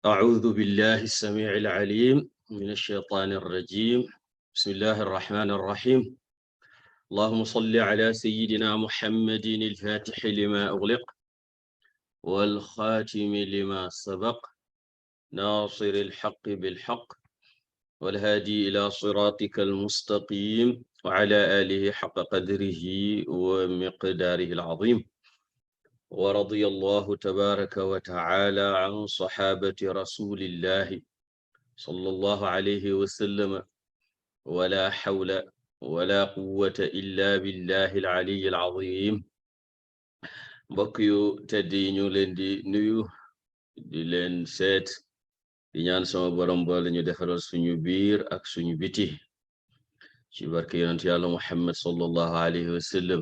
أعوذ بالله السميع العليم من الشيطان الرجيم. بسم الله الرحمن الرحيم. اللهم صل على سيدنا محمد الفاتح لما أغلق والخاتم لما سبق ناصر الحق بالحق والهادي إلى صراطك المستقيم وعلى آله حق قدره ومقداره العظيم. ورضي الله تبارك وتعالى عن صحابة رسول الله صلى الله عليه وسلم ولا حول ولا قوة إلا بالله العلي العظيم. mbokk yu tedd yi ñu leen di nuyu di leen seet di ñaan sama borom boole ñu defaral suñu biir ak suñu biti ci barke yonent yàlla Muhammad sallallahu alayhi wa sallam.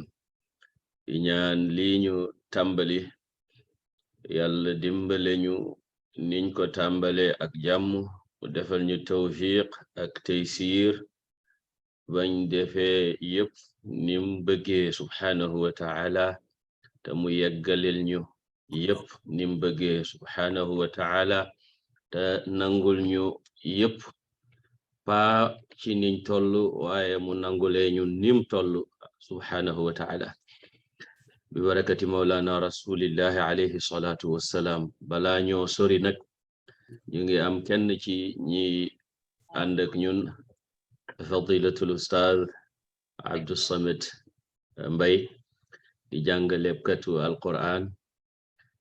di ñaan lii ñu tàmbali yàlla dimbale ñu niñ ko tàmbale ak jàmm mu defal ñu tawfiq ak taysiir bañ defee yépp nim bëggee subhaanahu wa ta'ala te mu yeggalil ñu yépp nim bëggee subhaanahu wa ta'ala te nangul ñu yépp paa ci niñ tollu waaye mu nangulee ñu nim tollu subhaanahu wa ta'ala bi barakati mawlana rasulillahi alayhi salatu wassalaam. balaa ñoo sori nag ñu ngi am kenn ci ñi ànd ak ñun fadilatul ustaaz Abdus Samad Mbay di jàngalekatu alquran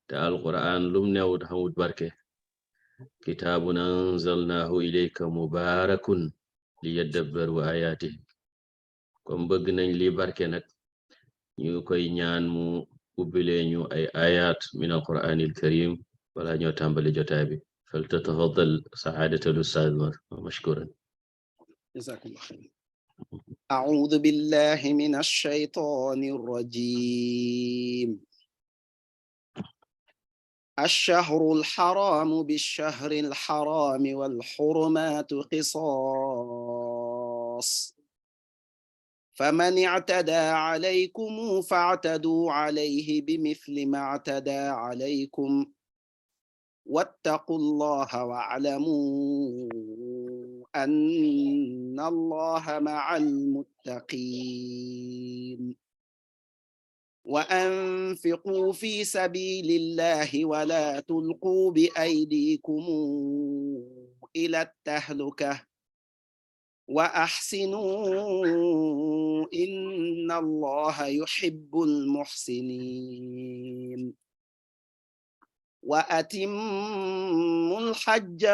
te alquran lum newut xamut barke. kitaabun anzalnaahu ilayka mubaarakun liyadabbaru ayaatihi. comme bëgg nañ li barke nag ñu koy ñaan mu ubbilee ñu ay ayat min alquranil karim wala ñoo tàmbali jotaay bi. faltatafaddal saadatul ustaaz mashkuran. jazakumullah khairan. أعوذ بالله من الشيطان الرجيم. الشهر الحرام بالشهر الحرام والحرمات قصاص فمن اعتدى عليكم فاعتدوا عليه بمثل ما اعتدى عليكم واتقوا الله واعلموا أن الله مع المتقين. وأنفقوا في سبيل الله ولا تلقوا بأيديكم إلى التهلكة وأحسنوا إن الله يحب المحسنين. وأتموا الحج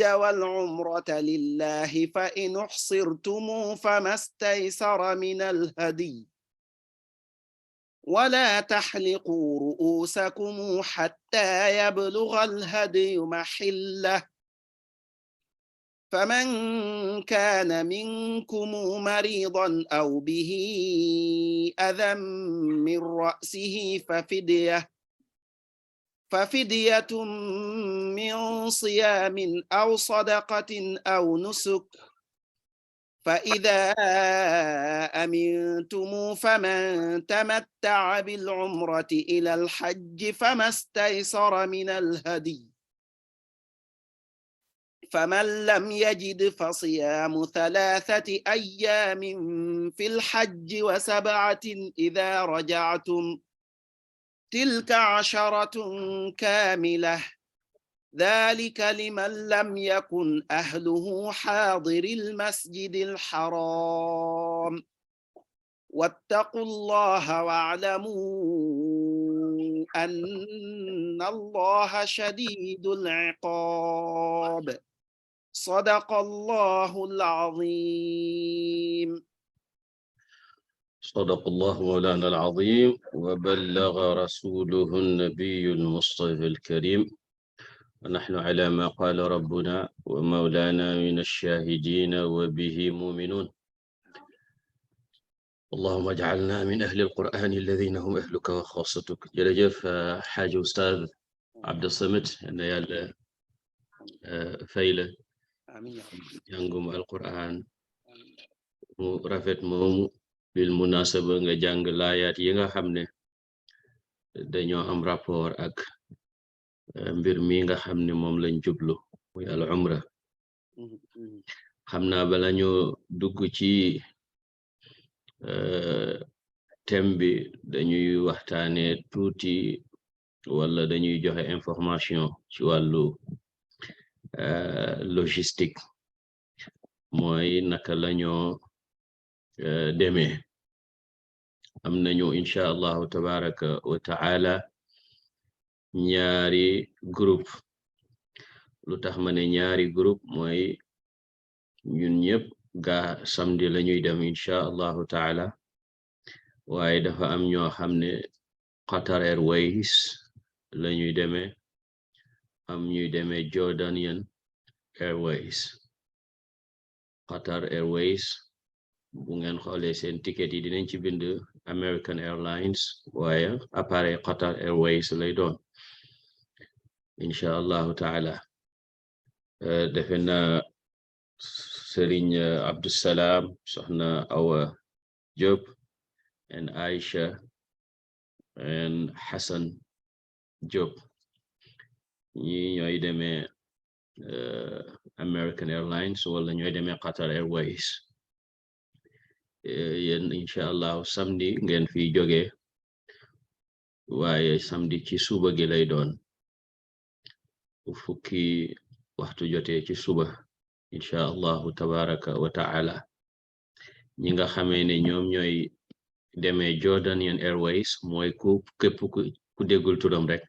والعمرة لله فإن أحصرتم فما استيسر من الهدي ولا تحلقوا رؤوسكم حتى يبلغ الهدي محله فمن كان منكم مريضا أو به أذى من رأسه ففدية من صيام أو صدقة أو نسك فإذا أمنتم فمن تمتع بالعمرة إلى الحج فما استيسر من الهدي فمن لم يجد فصيام 3 أيام في الحج و7 إذا رجعتم تلك 10 كاملة ذلك لمن لم يكن أهله حاضر المسجد الحرام واتقوا الله واعلموا أن الله شديد العقاب. صدق الله العظيم. صدق الله مولانا العظيم وبلغ رسوله النبي المصطفى الكريم ونحن على ما قال ربنا ومولانا من الشاهدين وبه مؤمنون. اللهم اجعلنا من أهل القرآن الذين هم أهلك وخاصتك. jërëjëf xaaji Ustaaz Abdou Samad na yàlla fay la jàngum alquran mu rafet moomu bil munasaba nga jàng laayaat yi nga xam ne dañoo am rapport ak mbir mi nga xam ne moom lañ jublu muy al umra. xam naa bala ñu dugg ci thème bi dañuy waxtaane tuuti wala dañuy joxe information ci wàllu logistique mooy naka lañoo demee. am nañu incha allahu tabaraka wa ta'ala ñaari groupe. lu tax ma ne ñaari groupe mooy ñun ñëpp gaa samedi lañuy dem incha allahu taala, waaye dafa am ñoo xam ne Qatar Airways lañuy demee, am ñuy demee Jordanian Airways. Qatar Airways bu ngeen xoolee seen ticket yi dinañ ci bind American Airlines, waaye appareil Qatar Airways lay doon incha allahu taala. defe na Serigne Abdussalam, Soxna Awa Diop, and Aisha and Hassan Diop ñi ñooy demee American Airlines wala ñooy demee Qatar Airways. yéen incha allahu samedi ngeen fi jóge, waaye samedi ci suba gi lay doon bu fukki waxtu jotee ci suba incha allahu tabaraka wa ta'ala. ñi nga xamee ne ñoom ñooy demee Jordanian Airways mooy képp ku déggul turam rek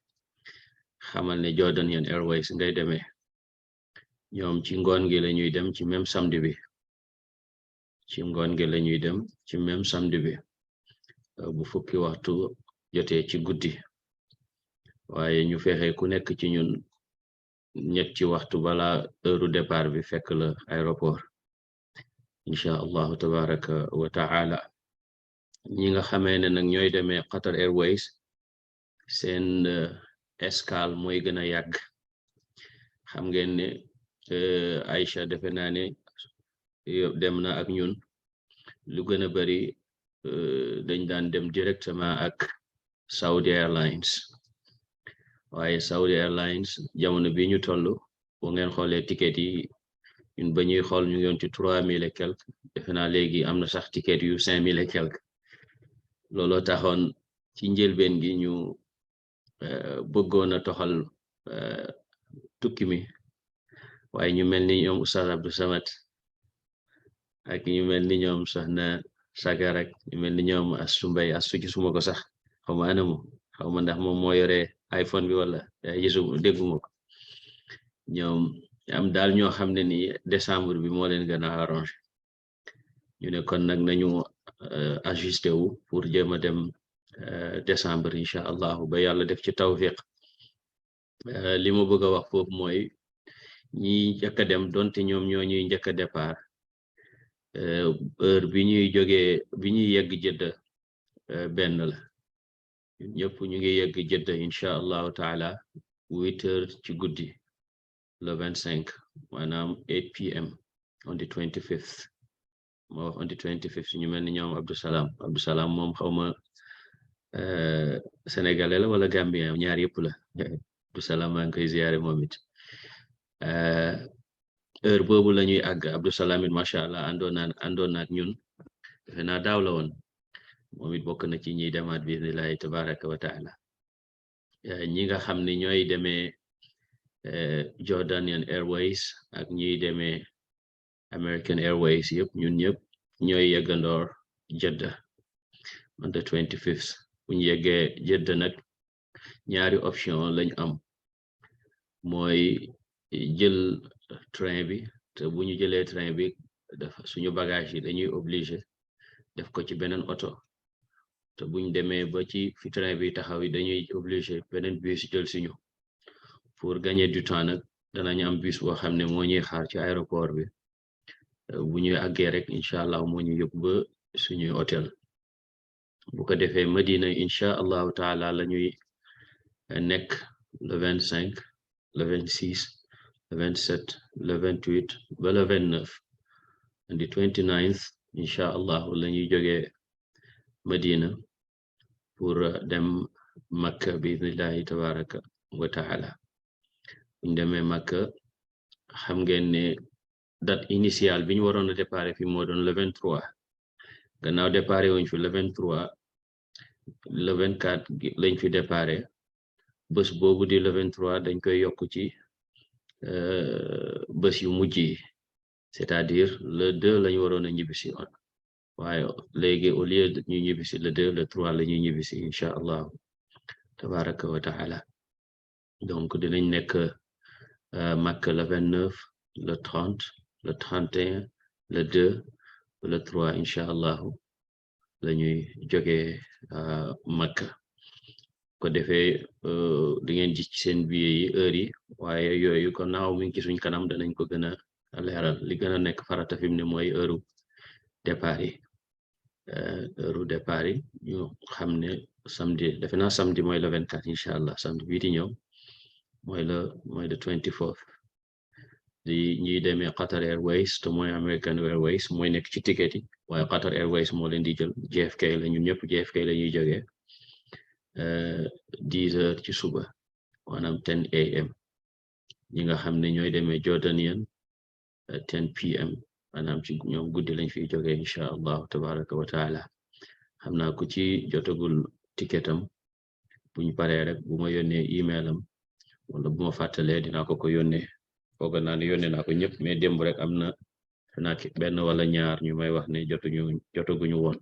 xamal ne Jordanian Airways ngay demee. ñoom ci ngoon gi lañuy dem ci même samedi bi, bu fukki waxtu jotee ci guddi, waaye ñu fexe ku nekk ci ñun ñetti waxtu bala heure départ bi fekk la aéroport incha allahu tabaraka wa ta'ala. ñi nga xamee ne nag ñooy demee Qatar Airways seen escale mooy gën a yàgg. xam ngeen ne Aïcha defe naa ne dem na ak ñun lu gën a bari dañ daan dem directement ak Saudi Airlines, waaye Saudi Airlines jamono bi ñu toll bu ngeen xoolee ticket yi ñun ba ñuy xool ñu ngi woon ci 3000 et quelque, defe naa léegi am na sax ticket yu 5000 et quelque. looloo taxoon ci njëlbeen gi ñu bëggoon a toxal tukki mi, waaye ñu mel ni ñoom Oustaz Abdou Samad ak ñu mel ni ñoom Soxna Sagar ak ñu mel ni ñoom Astou Mbaye, Astou gisuma ko sax, xaw ma anamu, xaw ma ndax moom moo yore iPhone bi wala dégguma ko. ñoom am daal ñoo xam ne ni décembre bi moo leen gën a arrangé. ñu ne kon nag nañu ajusté wu pour jéem a dem décembre incha allahu ba yàlla def ci tawfiq. li ma bëgg a wax foofu mooy ñi njëkk a dem donte ñoom ñoo ñuy njëkk a départ, heure bi ñuy yegg Jedda benn la. ñëpp ñu ngi yegg Jedda incha allahu taala 8 heures ci guddi le 25, maanaam 8 p.m. on the 25th. moo wax on the 25th ñu mel ni ñoom Abdou Salam moom xawma sénégalais la wala gambien, ñaar yëpp la. Abdou Salam maa ngi koy ziyaare moom it. heure boobu la ñuy àgg. Abdou Salam it macha allah àndoon na ak ñun, defe naa daaw la woon, moom it bokk na ci ñiy demaat bi idnillahi tabaraka wa taala. ñi nga xam ne ñooy demee Jordanian Airways ak ñiy demee American Airways yëpp ñun ñëpp ñooy yeggandoor Jeddah on the 25th. bu ñu yeggee Jeddah nag ñaari option lañ am, mooy jël train bi, te bu ñu jëlee train bi dafa suñu bagage yi dañuy obligé def ko ci beneen oto, te buñ demee ba ci fi train bi taxaw yi dañuy obligé beneen bus jël suñu. pour gagner du temps nag danañ am bus boo xam ne moo ñuy xaar ci aéroport bi. bu ñuy àggee rek incha allah moo ñu yóbbu ba suñuy hôtel. bu ko defee Madina incha allahu taala la ñuy nekk le 25, le 26, le 27, le 28 ba le 29. on the 29th incha allah la ñuy jógee Madina pour dem Makka bi idnillahi tabaraka wa taala buñ demee Makka xam ngeen ne date initiale bi ñu waroon a départ fi moo doon le 23 gannaaw départ wuñ fi le 23 le 24 lañ fi départ bés boobu di le 23 dañ koy yokk ci bés yu mujj yi c'est-à-dire le 2 lañ waroon a ñibbisi woon waaye léegi au lieu ñu ñibbisi le 2 le 3 la ñuy ñibbisi incha allah tabaraka wa taala donc dinañ nekk Makka le 29 le 30 le 31 le 2 le 3 incha allahu la ñuy jógee Makka ko defee di ngeen gis ci seen billet yi heure yi waaye yooyu ko naaw mi ngi ci suñ kanam danañ ko gën a leeral li gën a nekk farata fi mu ne mooy heure départ yi ñu xam ne samedi defe naa samedi mooy le 24 incha allah samedi bii di ñëw mooy le 24 di ñuy demee Qatar Airways te mooy American Airways mooy nekk ci ticket yi waaye Qatar Airways moo leen di jël JFK la ñun ñëpp JFK la ñuy jógee 10 heures ci suba maanaam 10 am ñi nga xam ne ñooy demee Jordanian 10 pm maanaam ci ñoom guddi lañ fiy jógee incha allahu tabaraka wa taala xam naa ku ci jotagul ticketam buñ paree rek bu ma yónnee email am wala bu ma fàttalee dinaa ko yónnee foog naa ne yónnee naa ko ñëpp mais démb rek am na benn wala ñaar ñu may wax ne jotaguñu woon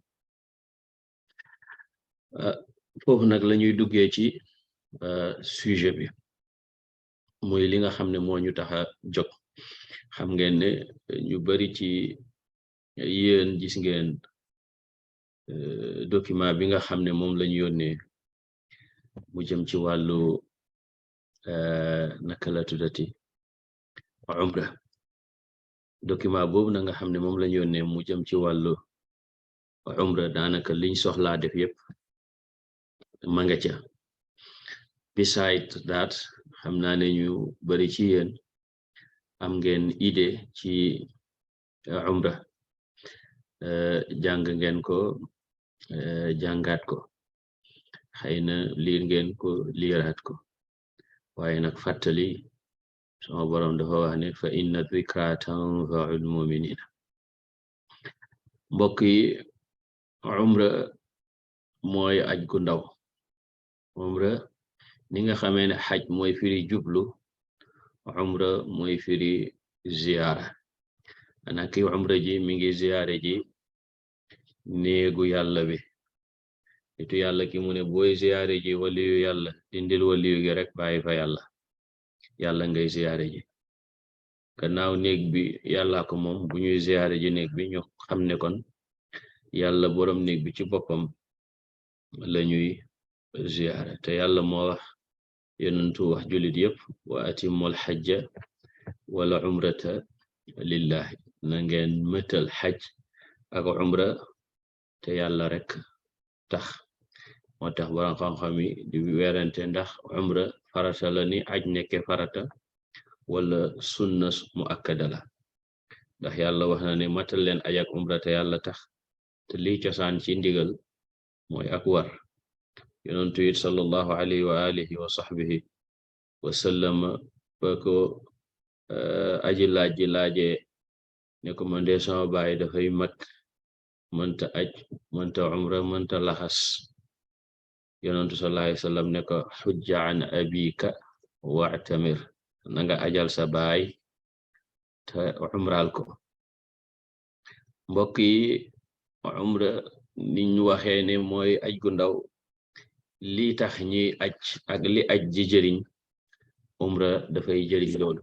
foofu nag la ñuy duggee ci sujet bi muy li nga xam ne moo ñu tax a jóg xam ngeen ne ñu bari ci yéen gis ngeen document bi nga xam ne moom lañu yónnee mu jëm ci wàllu naka la tuddati umra document boobu na nga xam ne moom lañu yónnee mu jëm ci wàllu umra daanaka liñ soxlaa def yépp ma nga ca beside that xam naa ne ñu bari ci yéen am ngeen idée ci umra jàng ngeen ko jàngaat ko xëy na liir ngeen ko liiraat ko waaye nag fàttali sama borom dafa wax ne fa inna dhikra tanfa'ul mu'minina mbokk yi umra mooy aj gu ndaw umra ni nga xamee ne xaj mooy firi jublu umra mooy firi ziyaara ana ki umra ji mi ngi ziyaare ji néegu yàlla bi nitu yàlla ki mu ne booy ziyaare ji waliyu yàlla dindil waliyu gi rek bàyyi fa yàlla ngay ziyaare ji gannaaw néeg bi yàlla ko moom bu ñuy ziyaare ji néeg bi ñu xam ne kon yàlla boroom néeg bi ci boppam la ñuy ziyaare te yàlla moo wax yonentu wax jullit yépp wa atimmul xajja wala umrata lillahi na ngeen mëtal xaj ak umra te yàlla rek tax moo tax borom xam-xam yi di werante ndax umra farata la ni aj nekke farata wala sunna mu akkada la ndax yàlla wax na ne matal leen aj ak umra te yàlla tax te lii cosaan ci ndigal mooy ak war yonentu it sallallahu alayhi wa alihi wa sahbihi wa sallama ba ko aji laaj ji laaje ne ko man de sama baay dafay mag mënta aj mënta umra mënta laxas yonentu sallallahu alayhi wa sallam ne ko xujja an abika wa'tamir na nga ajal sa baay te umraal ko mbokk yi umra niñ waxee ne mooy aj gu ndaw lii tax ñuy aj ak li aj ji jëriñ umra dafay jëriñ loolu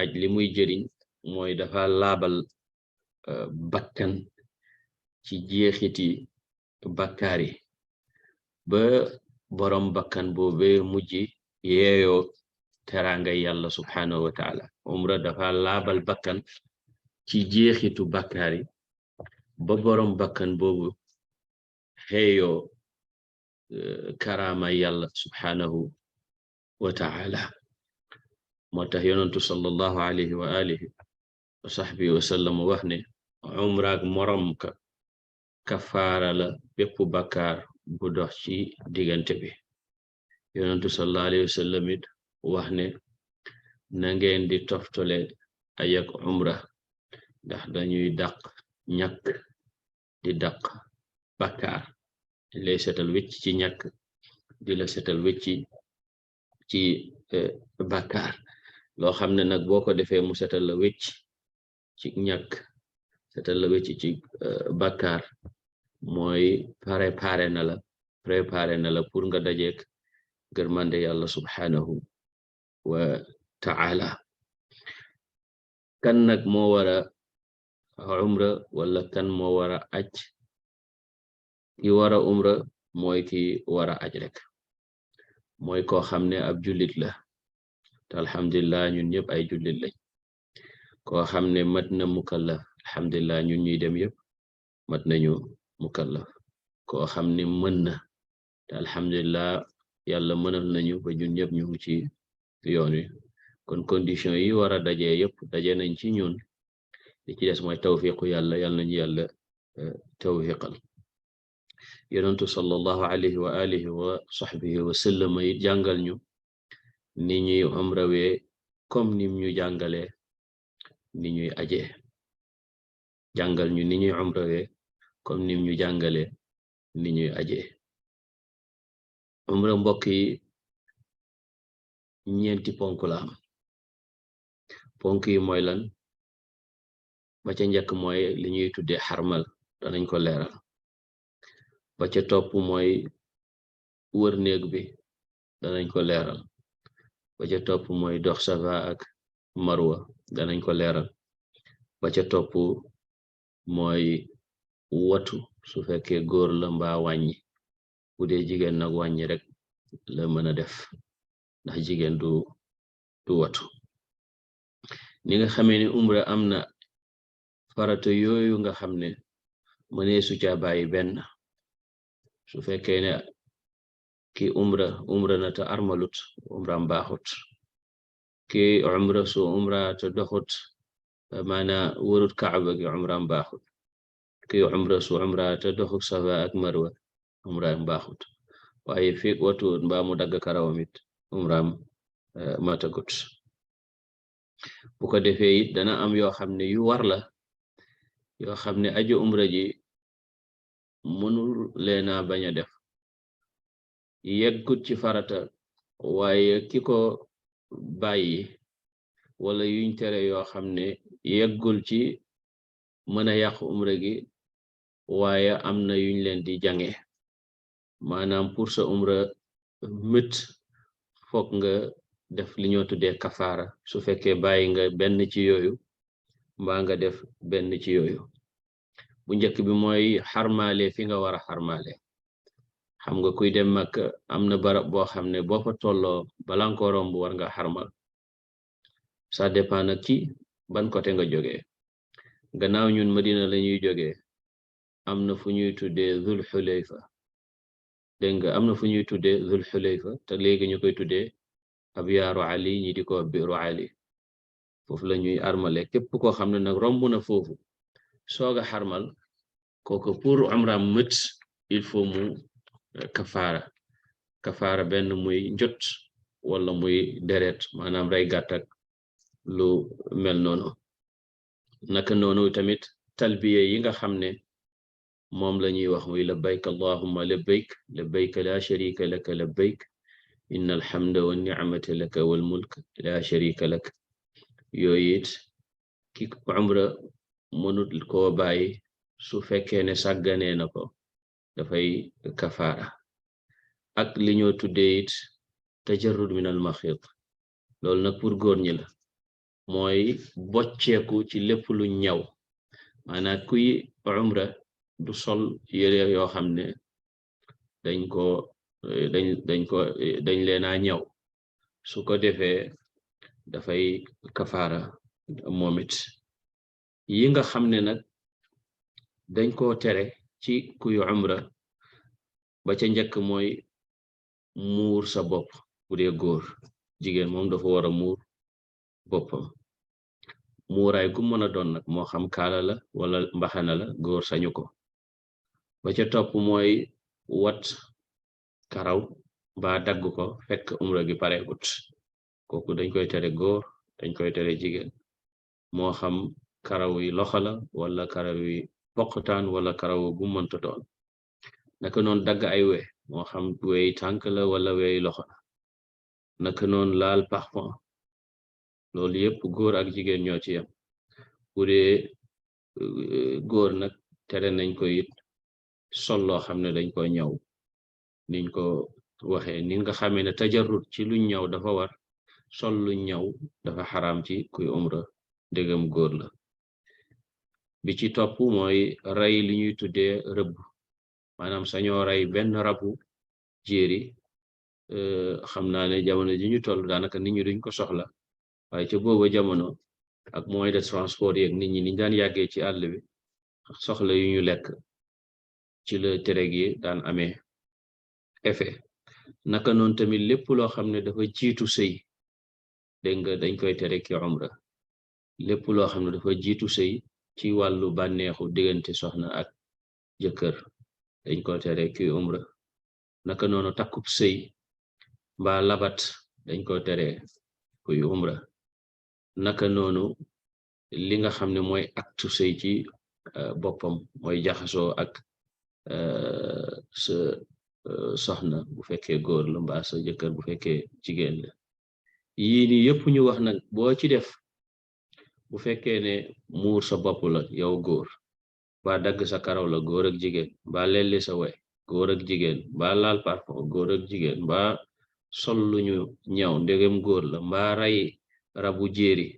aj li muy jëriñ mooy dafa laabal bakkan ci jeexiti bakkaar yi ba borom bakkan boobe mujj yeeyoo teraanga yàlla subhanahu wa taala umra dafa laabal bakkan ci jeexitu bakkaar yi ba borom bakkan boobu xeeyoo karaama yàlla subhanahu wa taala moo tax yonentu sallallahu alayhi wa alihi sahbihi wa sallam wax ne umraak morom ka kafaara la bépp bakkaar bu dox ci diggante bi. yonentu sallallahu alayhi wa sallam it wax ne na ngeen di toftale aj ak umra ndax dañuy dàq ñàkk di dàq bakkaar di lay setal wecc ci ñàkk di la setal wecc ci bakkaar loo xam ne nag boo ko defee mu setal la wecc ci ñàkk setal la wecc ci bakkaar mooy préparé na la pour nga dajeek gërmande yàlla subhanahu wa ta'ala. kan nag moo wara umra wala kan moo wara aj? ki wara umra mooy ki wara aj rek, mooy koo xam ne ab jullit la te alhamdulillah ñun ñëpp ay jullit lañ. koo xam ne mat na mukallaf, alhamdulillah ñun ñuy dem yëpp mat nañu mukallaf. koo xam ne mën na te alhamdulillah yàlla mënal nañu ba ñun ñëpp ñu ngi ci yoon wi. kon condition yi war a dajee yëpp daje nañ ci ñun, li ci des mooy tawfiqu yàlla nañu yàlla tawfiqal. yonentu sallallahu alayhi wa alihi wa sahbihi wa sallam yi jàngal ñu ni ñuy umrawee comme nim ñu jàngalee ni ñuy ajee. jàngal ñu ni ñuy umrawee comme nim ñu jàngalee ni ñuy ajee. umra mbokk yi ñeenti ponk la am. ponk yi mooy lan? ba ca njëkk mooy li ñuy tuddee xarmal, danañ ko leeral. ba ca topp mooy wër néeg bi, danañ ko leeral. ba ca topp mooy dox safa ak marwa, danañ ko leeral. ba ca topp mooy watu su fekkee góor la mbaa wàññi. bu dee jigéen nag wàññi rek la mën a def ndax jigéen du watu. ni nga xamee ne umra am na farata yooyu nga xam ne mënee su ca bàyyi benn. su fekkee ne ki umra na te armalut, umraam baaxut. ki umra su umra te doxut, maana wërut kaaba gi, umraam baaxut. ki umra su umra te doxut safa ak marwa, umraam baaxut. waaye fi watuut mbaa mu dagg karawam it umraam matagut. bu ko defee it dana am yoo xam ne yu war la, yoo xam ne aju umra ji mënul leena bañ a def. yeggut ci farata, waaye ki ko bàyyi wala yuñ tere yoo xam ne yeggul ci mën a yàq umra gi, waaye am na yuñ leen di jange. maanaam pour sa umra mët fokk nga def li ñoo tuddee kafaara su fekkee bàyyi nga benn ci yooyu mbaa nga def benn ci yooyu. bu njëkk bi mooy xarmaale fi nga war a xarmaale. xam nga kuy dem Makka am na barab boo xam ne boo fa tolloo balan ko romb war nga xarmal. ça dépend nag ci ban côté nga jógee. gannaaw ñun Madina la ñuy jógee, am na fu ñuy tuddee Zul Xulayfa. dégg nga am na fu ñuy tuddee Zul Xulayfa te léegi ñu koy tuddee ab yaaru Ali, ñi di ko biiru Ali. foofu la ñuy armale. képp koo xam ne nag romb na foofu sooga xarmal, kooku pour umraam mët il faut mu kafaara benn muy njot wala muy deret, maanaam rey gàtt ak lu mel noonu. naka noonu tamit talbiya yi nga xam ne moom la ñuy wax muy labbayk allahumma labbayk labbayk la sharika laka labbayk inna alhamda wa ni'mata laka wal mulk la sharika lak. yooyu it ki umra mënut koo bàyyi su fekkee ne sàgganee na ko, dafay kafaara. ak li ñoo tuddee it tajarrud min al maxit, loolu nag pour góor ñi la, mooy bocceeku ci lépp lu ñaw. maanaam kuy umra du sol yére yoo xam ne dañ leena ñaw. su ko defee dafay kafaara moom it. yi nga xam ne nag dañ koo tere ci kuy umra, ba ca njëkk mooy muur sa bopp. bu dee góor, jigéen moom dafa war a muur boppam. muuraay gu mën a doon nag moo xam kaala la wala mbaxana la góor sañu ko. ba ca topp mooy wat karaw ba dagg ko fekk umra gi paregut, kooku dañ koy tere góor, dañ koy tere jigéen, moo xam karaw yi loxo la wala karaw yi poqtaan wala karaw gu mënta doon. naka noonu dagg ay we, moo xam wey tànk la wala wey loxo la. naka noonu laal parfum, loolu yépp góor ak jigéen ñoo ci yam. bu dee góor nag tere nañ ko it sol loo xam ne dañ ko ñaw, niñ ko waxee ni nga xamee ne tajarrut ci luñ ñaw dafa war, sol luñ ñaw dafa xaraam ci kuy umra ndegam góor la. bi ci topp mooy rey li ñuy tuddee rëbb, maanaam sañoo rey benn rabu jéeri. xam naa ne jamono ji ñu toll daanaka nit ñi duñ ko soxla, waaye ca booba jamono ak moyen de transport yeeg nit ñi niñ daan yàggee ci àll bi, soxla yu ñu lekk ci la tere gi daan amee effet. naka noonu tamit lépp loo xam ne dafa jiitu sëy, dégg nga dañ koy tere ki umra. lépp loo xam ne dafa jiitu sëy ci wàllu bànneexu diggante soxna ak jëkkër dañ koy tere ki umra. naka noonu takkub sëy mbaa labat dañ koy tere kuy umra. naka noonu li nga xam ne mooy aktu sëy ci boppam mooy jaxasoo ak sa soxna bu fekkee góor la mbaa sa jëkkër bu fekkee jigéen la. yii ni yëpp ñu wax nag boo ci def, bu fekkee ne muur sa bopp la yow góor, ba dagg sa karaw la góor ak jigéen, ba lelli sa we góor ak jigéen, ba laal parfum góor ak jigéen, ba sol luñu ñaw ndegem góor la, mbaa rey rabu jéeri,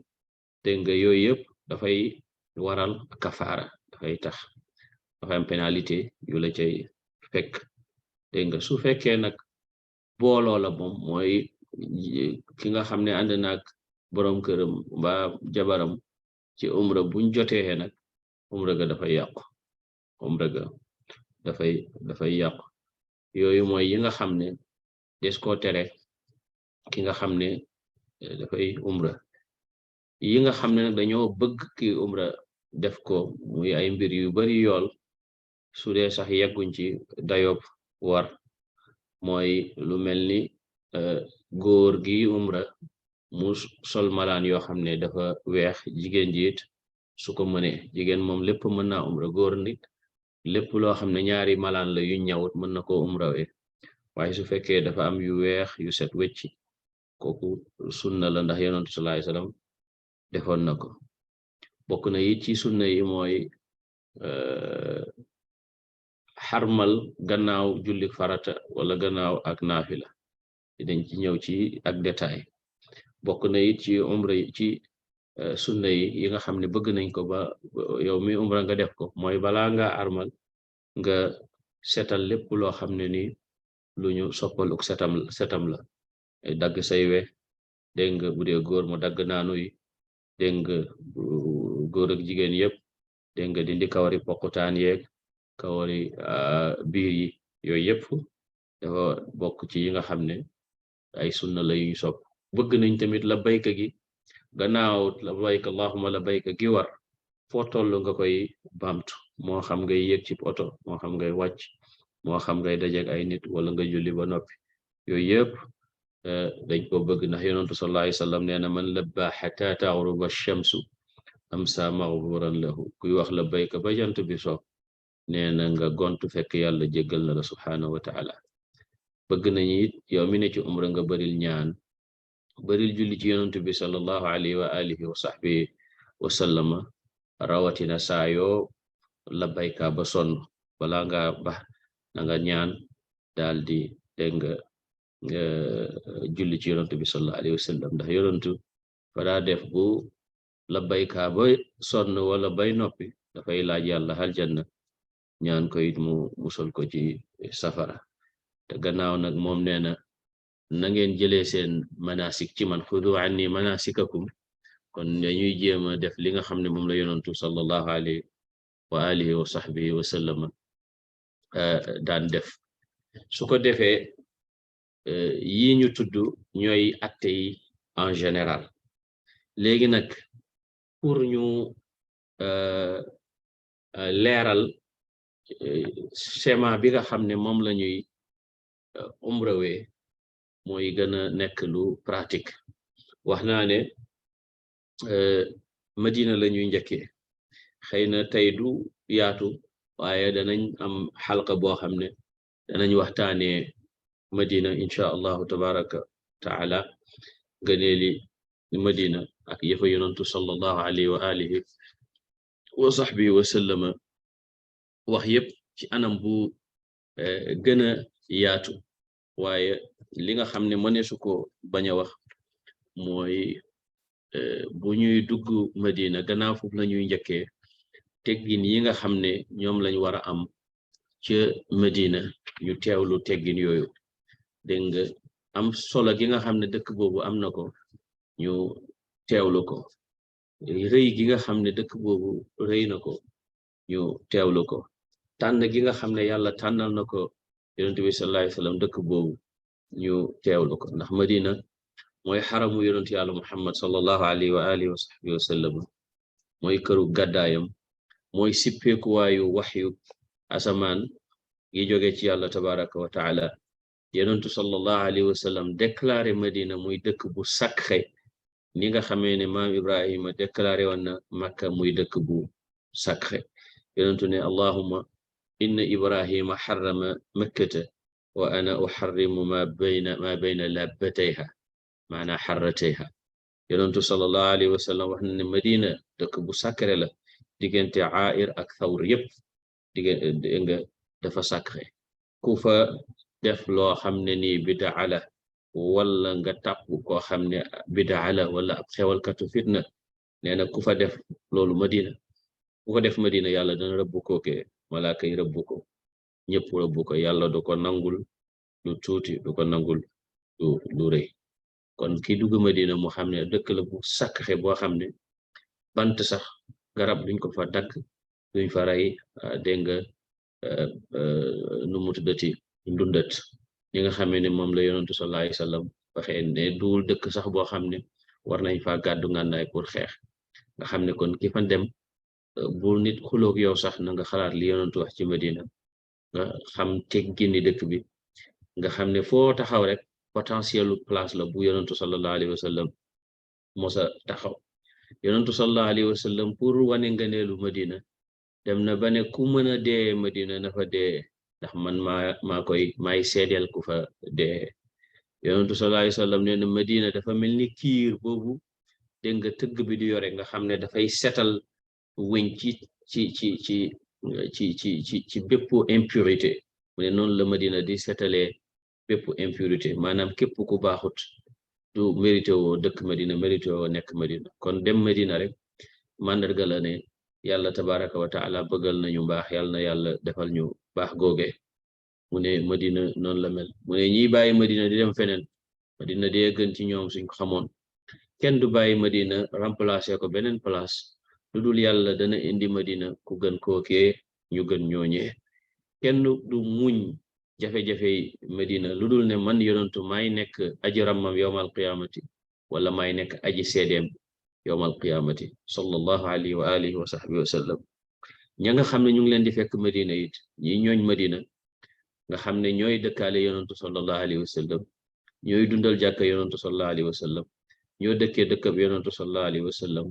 dégg nga yooyu yëpp dafay waral kafaara, dafay tax dafa am pénalité yu la cay fekk. dégg nga su fekkee nag booloo la moom mooy ki nga xam ne ànd naag boroom këram mbaa jabaram ci umra buñ jotee nag umra ga dafay yàqu, umra ga dafay yàqu. yooyu mooy yi nga xam ne des koo tere ki nga xam ne dafay umra. yi nga xam ne nag dañoo bëgg ki umra def ko muy ay mbir yu bari yool, su dee sax yegguñ ci dayob war, mooy lu mel ni góor gi umra mu sol malaan yoo xam ne dafa weex, jigéen jiit su ko mënee, jigéen moom lépp mën naa umra, góor nit lépp loo xam ne ñaari malaan la yu ñawut mën na koo umrawee. waaye su fekkee dafa am yu weex yu set wecci, kooku sunna la, ndax yonent sallallahu alayhi wasallam defoon na ko. bokk na it ci sunna yi mooy xarmal gannaaw jullik farata wala gannaaw ak naafila, dañ ci ñëw ci ak détail. bokk na it ci umra yi ci sunna yi nga xam ne bëgg nañ ko ba yow mi umra nga def ko, mooy balaa nga armal nga setal lépp loo xam ne ni lu ñu soppaluk setam la. dagg say we, dégg nga bu dee góor mu dagg naanu yi, dégg nga góor ak jigéen yépp, dégg nga dindi kawari poqutaan yeeg kawari biir yi, yooyu yépp dafa bokk ci yi nga xam ne ay sunna la yuñ sopp. bëgg nañ tamit la bayka gi, gannaaw la bayka allahumma la bayka gi war, foo toll nga koy baamtu, moo xam ngay yéeg ci oto, moo xam ngay wàcc, moo xam ngay dajeek ay nit wala nga julli ba noppi. yooyu yépp dañ ko bëgg, ndax yonentu sallallahu alayhi wasallam nee na man labba hatta taghruba ash-shamsu amsa maghfuran lahu, kuy wax la bayka ba jant bi so, nee na nga gontu fekk yàlla jéggal na la subhanahu wa ta'ala. bëgg nañu it yow mi ne ci umra nga baril ñaan, baril julli ci yonentu bi sallallahu alayhi wa alihi wa sahbihi wa sallama, rawatina saa yoo la bayka ba sonn, bala nga bax na nga ñaan daal di dégg nga julli ci yonentu bi sallallahu alayhi wa sallam, ndax yonentu fa daa def bu la bayka ba sonn wala bay noppi dafay laaj yàlla hal janna, ñaan ko it mu musal ko ci safara. te gannaaw nag moom nee na na ngeen jëlee seen manasik ci man, xudu anni manasikakum, kon dañuy jéem a def li nga xam ne moom la yonentu sallallahu alayhi wa alihi wa sahbihi wa sallama daan def. su ko defee yi ñu tudd ñooy atte yi en général. léegi nag pour ñu leeral schéma bi nga xam ne moom la ñuy umrawee mooy gën a nekk lu pratique wax naa ne Madina la ñuy njëkkee xëy na tey du yaatu waaye danañ am xalqa boo xam ne danañ waxtaanee Madina incha allahu tabaraka taala gëneeli Madina ak yëfa yonantu sallallahu alayhi wa alihi wa sahbihi wa sallama wax yëpp ci anam bu gën a yaatu waaye li nga xam ne mëneesu ko bañ a wax mooy bu ñuy dugg Madina gannaaw foofu la ñuy njëkkee teggin yi nga xam ne ñoom lañ war a am ca Madina ñu teewlu teggin yooyu dégg nga am solo gi nga xam ne dëkk boobu am na ko ñu teewlu ko rëy gi nga xam ne dëkk boobu rëy na ko ñu teewlu ko tànn gi nga xam ne yàlla tànnal na ko yonent bi sallallahu alayhi wasallam dëkk boobu ñu teewlu ko ndax Madina mooy xaramu yonent yàlla Muhammad sallallahu alayhi wa alihi wa sahbihi wa sallam mooy këru gàddaayam mooy sippeekuwaayu waxyu asamaan gi jóge ci yàlla tabaraka wa taala yonentu sallallahu alayhi wa sallam déclaré Madina muy dëkk bu sacré ni nga xamee ne maam Ibrahima déclaré woon na Makka muy dëkk bu sacré yonentu ne allahumma inna Ibrahima xarrama makkata wa ana uxarrimu ma bayna labbatayha maana xarratayha yonentu sallallahu alayhi wa sallam wax na ne Madina dëkk bu sacré la diggante Aïr ak Thawr yépp diggante nga dafa sacré ku fa def loo xam ne nii bidaa la wala nga tàpp koo xam ne bidaa la wala ab xewalkatu fitna nee na ku fa def loolu Madina ku fa def Madina yàlla dana rëbb kooke malaaka yi rëbb ko ñëpp rëbb ko yàlla du ko nangul lu tuuti du ko nangul lu rëy kon ki dugg Madina mu xam ne dëkk la bu sacré boo xam ne bant sax garab duñ ko fa dagg duñ fa rey dégg nga nu mu tuddati ndundat ñi nga xamee ne moom la yonentu sallallahu alayhi wasallam waxee ne duul dëkk sax boo xam ne war nañ fa gàddu ngànnaay pour xeex nga xam ne kon ki fa dem bu nit xuloog yow sax na nga xalaat li yonentu wax ci Madina nga xam teggini dëkk bi nga xam ne foo taxaw rek potentielu place la bu yonentu sallallahu alayhi wasallam mosa taxaw yonentu sallallahu alayhi wasallam pour wane nganeelu Madina dem na ba ne ku mën a dee Madina na fa dee ndax man maay seedeel ku fa dee yonentu sallallahu alayhi wasallam nee na Madina dafa mel ni kiir boobu dégg nga tëgg bi di yore nga xam ne dafay setal wëñ ci bépp impurité mu ne noonu la Madina di setalee bépp impurité maanaam képp ku baaxut du mérité woo dëkk Madina mérité woo nekk Madina kon dem Madina rek mandarga la ne yàlla tabaraka wa taala bëggal nañu baax yàlla na yàlla defal ñu baax googe mu ne Madina noonu la mel mu ne ñiy bàyyi Madina di dem feneen Madina dee gën ci ñoom suñ ko xamoon kenn du bàyyi Madina remplacer ko beneen place lu dul yàlla dana indi Madina ku gën kookee ñu gën ñooñee kenn du muñ jafe-jafe Madina lu dul ne man yonentu may nekk aji rammam yawmal qiyamati wala may nekk aji seedeem yawmal qiyamati sallallahu alayhi wa alihi wa sahbihi wa sallam ña nga xam ne ñu ngi leen di fekk Madina it ñi ñooñ Madina nga xam ne ñooy dëkkaale yonentu sallallahu alayhi wa sallam ñooy dundal jàkka yonentu sallallahu alayhi wa sallam ñoo dëkkee dëkkab yonentu sallallahu alayhi wa sallam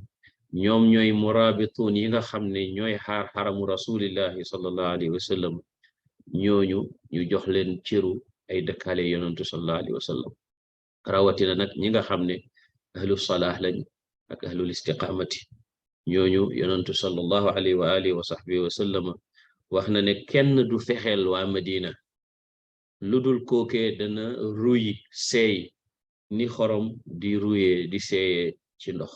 ñoom ñooy murabituun yi nga xam ne ñooy xaar xaramu rasulillahi sallallahu alayhi wa sallam ñooñu ñu jox leen ciru ay dëkkaale yonentu sallallahu alayhi wa sallam rawatina nag ñi nga xam ne ahlu salaah lañ ak ahlul istiqamati ñooñu yonentu sallallahu alayhi wa alihi wa sahbihi wa sallam wax na ne kenn du fexeel waa Madina lu dul kookee dana ruyi seey ni xorom di ruyee di seeyee ci ndox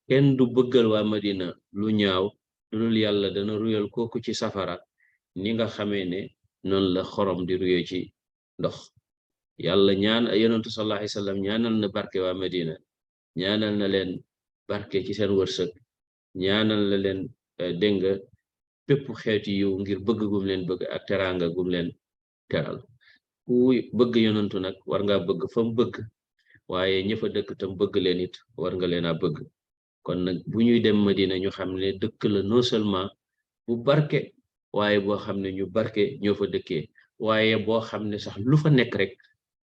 kenn du bëggal waa Madina lu ñaaw lu dul yàlla dana ruyal kooku ci safara ni nga xamee ne noonu la xorom di ruyee ci ndox yàlla ñaan yonentu sallallahu alayhi wasallam ñaanal na barke waa Madina ñaanal na leen barke ci seen wërsëg ñaanal na leen dégg nga bépp xeeti yiw ngir bëgg gum leen bëgg ak teraanga gum leen teral ku bëgg yonentu nag war nga bëgg fa mu bëgg waaye ña fa dëkk tam bëgg leen it war nga leen a bëgg kon nag bu ñuy dem Madina ñu xam ne dëkk la non seulement bu barke waaye boo xam ne ñu barke ñoo fa dëkkee waaye boo xam ne sax lu fa nekk rek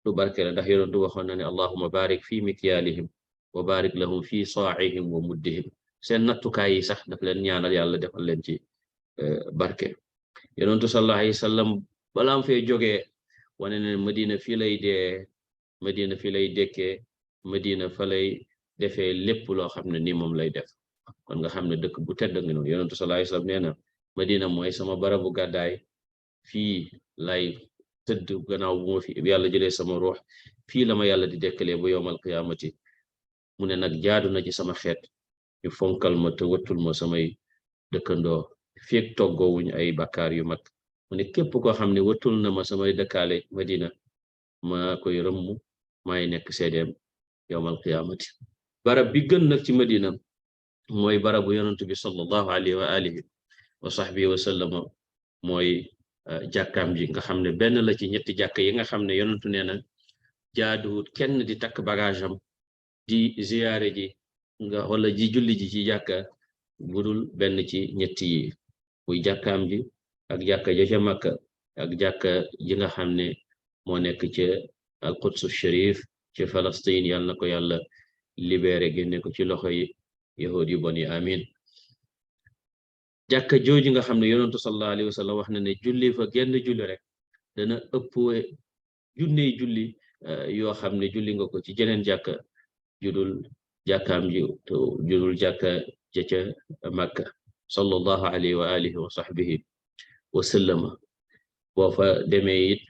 lu barke la ndax yonentu waxoon na ne allahumma barik fi mikyaalihim wa barik lahum fi saa'ihim wa muddihim seen nattukaay yi sax daf leen ñaanal yàlla defal leen ci barke yonentu sallallahu alayhi wasallam balaam fee jógee wane ne Madina fii lay dee Madina fii lay dekkee Madina fa lay defee lépp loo xam ne ni moom lay def kon nga xam ne dëkk bu tedd nga noonu yonentu sallallahu alayhi wasallam nee na Madina mooy sama barabu gàddaay fii lay tëdd gannaaw bu ma fi yàlla jëlee sama ruux fii la ma yàlla di dekkalee bu yowmal qiyaamati mu ne nag jaadu na ci sama xeet ñu fonkal ma te wëttul ma samay dëkkandoo feek toggoowuñ ay bakkaar yu mag mu ne képp koo xam ne wëttul na ma samay dëkkaale Madina maa koy rëmm maay nekk seedeem yowmal qiyaamati barab bi gën nag ci Madina mooy barabu yonentu bi sallallahu alayhi wa alihi wa sahbihi wa sallama mooy jàkkaam ji nga xam ne benn la ci ñetti jàkk yi nga xam ne yonentu nee na jaaduwut kenn di takk bagage am di ziyaare ji nga wala ji julli ji ci jàkka budul benn ci ñetti yi muy jàkkaam ji ak jàkka ja ca Makka ak jàkka ji nga xam ne moo nekk ca al Quds sharif ci Palestine yàlla na ko yàlla libéré génne ko ci loxo yi yahud yu bon yi amin jàkka jooju nga xam ne yonentu sallallahu alayhi wa sallam wax na ne julli fa genn julli rek dana ëpp junney julli yoo xam ne julli nga ko ci jeneen jàkka judul jàkkaam ji judul jàkka ja ca Makka sallallahu alayhi wa alihi wa sahbihi wa sallama boo fa demee it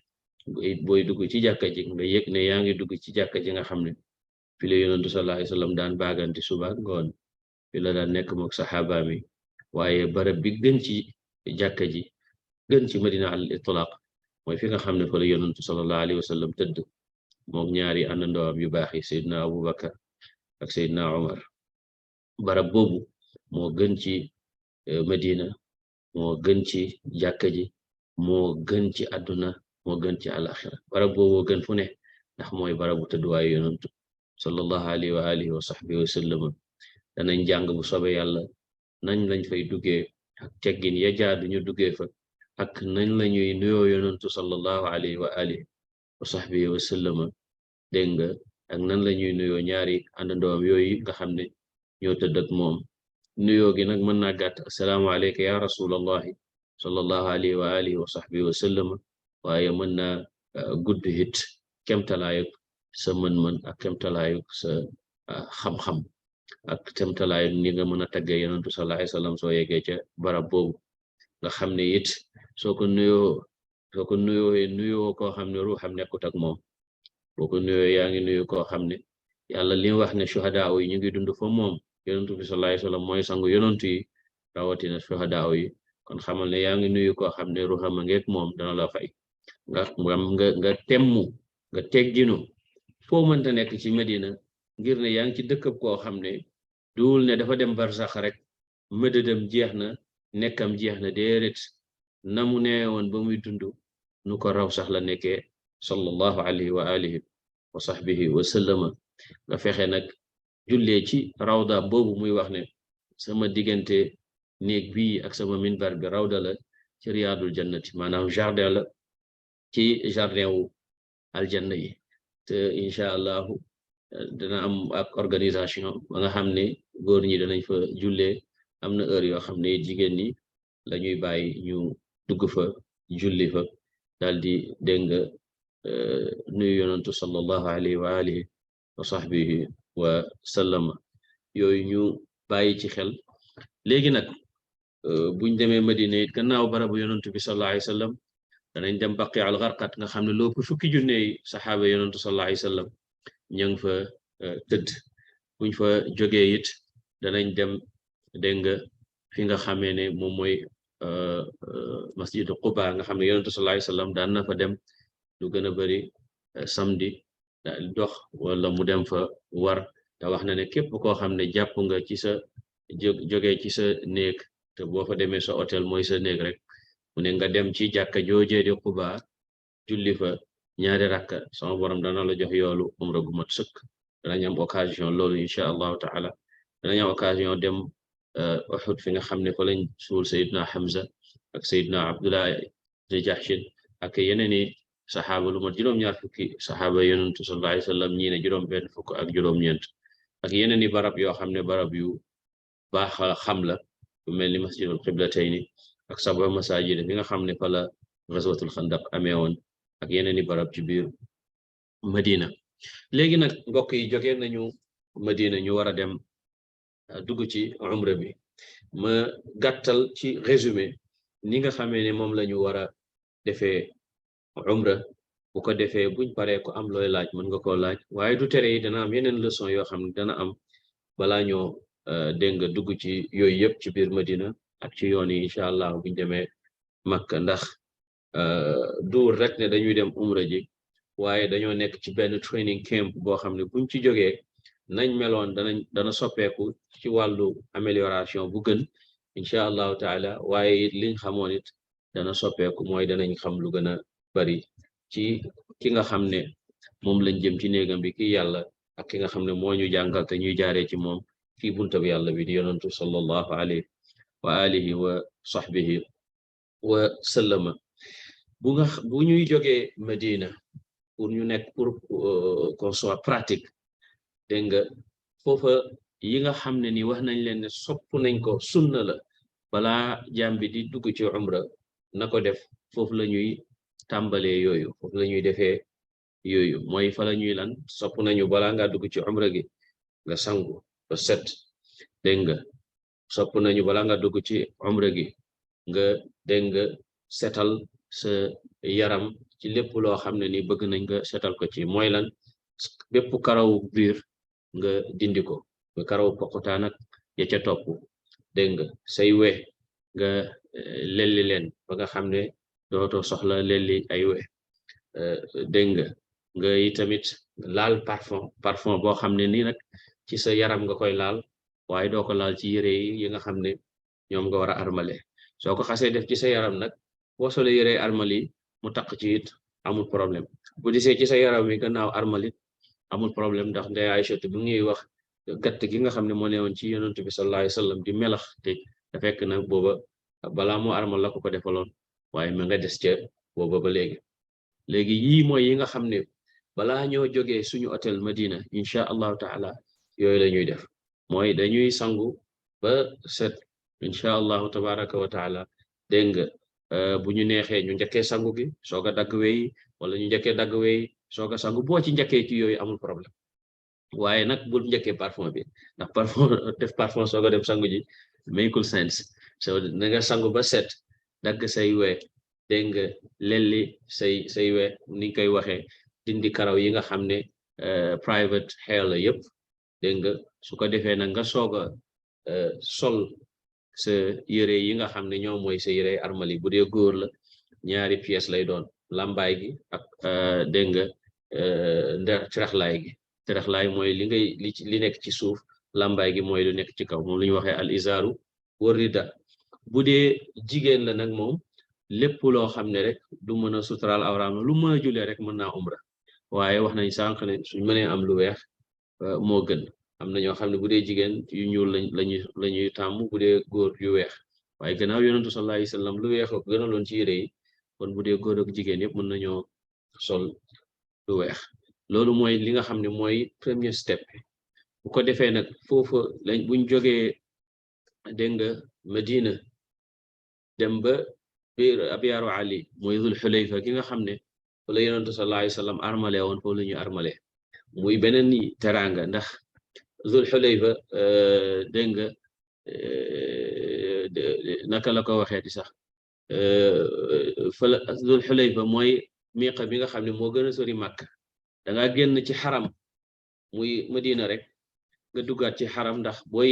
booy dugg ci jàkka ji nga yëg ne yaa ngi dugg ci jàkka ji nga xam ne fi la yonentu sallallahu alayhi wa sallam daan baaganti suba ngoon fi la daan nekk mook saxaaba mi waaye barab bi gën ci jàkka ji gën ci Madina al itlaq mooy fi nga xam ne fa la yonentu sallallahu alayhi wa sallam tëdd moom ñaari àndandoom yu baax yi Seydina Abubakar ak Seydina Omar barab boobu moo gën ci Madina moo gën ci jàkka ji moo gën ci àdduna moo gën ci alaxira barab boobu gën fu ne ndax mooy barabu tëdduwaayu yonentu sallallahu alayhi wa alihi wa sahbihi wa sallam danañ jàng bu sobe yàlla nañ lañ fay duggee ak teggin ya jaadu ñu duggee fa ak nañ lañuy nuyoo yonentu sallallahu alayhi wa alihi wa sahbihi wa sallam dégg nga ak nan lañuy nuyoo ñaari àndandoom yooyu nga xam ne ñoo tëdd ak moom nuyoo gi nag mën naa gàtt assalaamu alayka ya rasulallahi sallallahu alayhi wa alihi wa sahbihi wa sallam waaye mën naa gudd hit kemtalaayuk sa mën-mën ak kemtalaayuk sa xam-xam ak kemtalaayuk ni nga mën a taggee yonentu sallallahu alayhi wa sallam soo yeggee ca barab boobu nga xam ne it soo ko nuyoo koo xam ne ruuxam nekkut ak moom boo ko nuyoo yaa ngi nuyu koo xam ne yàlla li wax ne shuhadaa yi ñu ngi dund fa moom yonentu bi sallallahu alayhi wa sallam mooy sangu yonentu yi rawatina shuhadaa yi kon xamal ne yaa ngi nuyu koo xam ne ruuxam a ngeek moom dana la fay nga temmu nga tegginu foo mënta nekk ci Medina ngir ne yaa ngi ci dëkkab koo xam ne duul ne dafa dem barsax rek mëdëdam jeex na nekkam jeex na déedéet na mu nee woon ba muy dund nu ko raw sax la nekkee sallallahu alayhi wa alihi wa sahbihi wa sallama nga fexe nag jullee ci rawda boobu muy wax ne sama diggante néeg bii ak sama minbar bi rawda la ci riyaadul jannati maanaam jardin la ci jardin wu aljanna yi te incha allahu dana am ak organisation ba nga xam ne góor ñi danañ fa jullee am na heure yoo xam ne jigéen ñi lañuy bàyyi ñu dugg fa julli fa daal di dégg nga nuyu yonantu sallallahu alayhi wa alihi wa sahbihi wa sallama yooyu ñu bàyyi ci xel léegi nag buñ demee Madina it gannaaw barabu yonantu bi sallallahu alayhi wa sallam danañ dem Baqi al Gharqad nga xam ne loo ko fukki junne saxaaba yonantu sallallahu alayhi wa sallam ña ngi fa tëdd buñ fa jógee it danañ dem dégg nga fi nga xamee ne moom mooy masjidu Quba nga xam ne yonantu sallallahu alayhi wa sallam daan na fa dem lu gën a bari samedi daal dox wala mu dem fa war te wax na ne képp koo xam ne jàpp nga ci sa jógee ci sa néeg te boo fa demee sa hôtel mooy sa néeg rek mu ne nga dem ci jàkka joojee di Quba julli fa ñaari rakka sama borom dana la jox yoolu umra gu mat sëkk danañ am occasion loolu incha allahu taala danañ am occasion dem Uhud fi nga xam ne fa lañ suul Seydina Hamza ak Seydina Abdullah ibn Jahsh ak yeneen i saxaaba lu mat juróom-ñaar fukki saxaaba yonentu sallallahu alayhi wa sallam ñii ne juróom-benn fukk ak juróom-ñeent ak yeneen i barab yoo xam ne barab yu baax xam la lu mel ni masjidul qiblatayni ak sab'a masajid fi nga xam ne fa la ghazwatul xandaq amee woon ak yeneen i barab ci biir Madina léegi nag mbokk yi jógee nañu Madina ñu war a dem dugg ci umra bi ma gàttal ci résumé ni nga xamee ne moom la ñu war a defee umra bu ko defee buñ paree ko am looy laaj mën nga koo laaj waaye du tere yi dana am yeneen leçon yoo xam ne dana am balaa ñoo dégg nga dugg ci yooyu yëpp ci biir Madina ak ci yoon yi incha allah buñ demee Makka ndax duur rek ne dañuy dem umra ji waaye dañoo nekk ci benn training camp boo xam ne buñ ci jógee nañ meloon dana soppeeku ci wàllu amélioration bu gën incha allahu taala waaye it liñ xamoon it dana soppeeku mooy danañ xam lu gën a bari ci ki nga xam ne moom lañ jëm ci néegam bi ki yàlla ak ki nga xam ne moo ñu jàngal te ñuy jaaree ci moom fii buntab yàlla bi di yonantu sallallahu alayhi wa alihi wa sahbihi wa sallama bu ñuy jógee Medina pour ñu nekk pour qu'on soit pratique dégg nga foofa yi nga xam ne ni wax nañ leen ne sopp nañ ko sunna la balaa jaam bi di dugg ci umra na ko def foofu la ñuy tàmbalee yooyu foofu la ñuy defee yooyu mooy fa la ñuy lan sopp nañu balaa nga dugg ci umra gi nga sangu ba set dégg nga sopp nañu balaa nga dugg ci umra gi nga dégg nga setal sa yaram ci lépp loo xam ne ni bëgg nañ nga setal ko ci mooy lan bépp karaw biir nga dindi ko nga karaw poqotaan ak ya ca topp dégg nga say we nga lelli leen ba nga xam ne dootoo soxla lelli ay we dégg nga tamit laal parfum boo xam ne nii nag ci sa yaram nga koy laal waaye doo ko laal ci yére yi nga xam ne ñoom nga war a armale soo ko xasee def ci sa yaram nag boo sole yére armali mu taq ci it amul problème bu disee ci sa yaram wi gannaaw armalit amul problème ndax ndey Aïcha bu ngiy wax gàtt gi nga xam ne moo newoon ci yonent bi sallallahu alayhi wasallam di melax te da fekk nag booba balaa moo armal la ko defaloon waaye ma nga des ca booba ba léegi yii mooy yi nga xam ne balaa ñoo jógee suñu hôtel Madina incha allahu taala yooyu la ñuy def mooy dañuy sangu ba set incha allahu tabaraka wa taala dégg nga bu ñu neexee ñu njëkkee sangu gi soog a dagg wey wala ñu njëkkee dagg wey soog a sangu boo ci njëkkee ci yooyu amul problème waaye nag bul njëkkee parfum bi ndax parfum def parfum soog a dem sangu ji makes sense so na nga sangu ba set dagg say we dégg nga lelli say we ni koy waxee dindi karaw yi nga xam ne private hair la yëpp dégg nga su ko defee nag nga soog a sol sa yére yi nga xam ne ñoom mooy sa yére armali bu dee góor la ñaari pièces lay doon lambaay gi ak dégg nga teraxlaay mooy li nekk ci suuf lambaay gi mooy lu nekk ci kaw moom lu ñu waxee al izaaru war rida bu dee jigéen la nag moom lépp loo xam ne rek du mën a suturaal awraam lu mën a julee rek mën naa umra waaye wax nañ sànq ne suñ mënee am lu weex moo gën am na ñoo xam ne bu dee jigéen yu ñuul lañuy tàmm bu dee góor yu weex waaye gannaaw yonentu sallallahu alayhi wasallam lu weex ko gënaloon ci yére yi kon bu dee góor ak jigéen yëpp mën nañoo sol lu weex loolu mooy li nga xam ne mooy premier step bu ko defee nag foofu buñ jógee dégg nga Medina dem ba biir Abyaaru Ali mooy Zul Xulayfa gi nga xam ne fa la yonentu sallallahu alayhi wasallam armale woon foofu la ñuy armale muy beneen ni teraanga ndax Zul Xulayfa dégg nga naka la ko waxee di sax fa la Zul Xulayfa mooy miqa bi nga xam ne moo gën a sori Makka da nga génn ci xaram muy Madina rek nga duggaat ci xaram ndax booy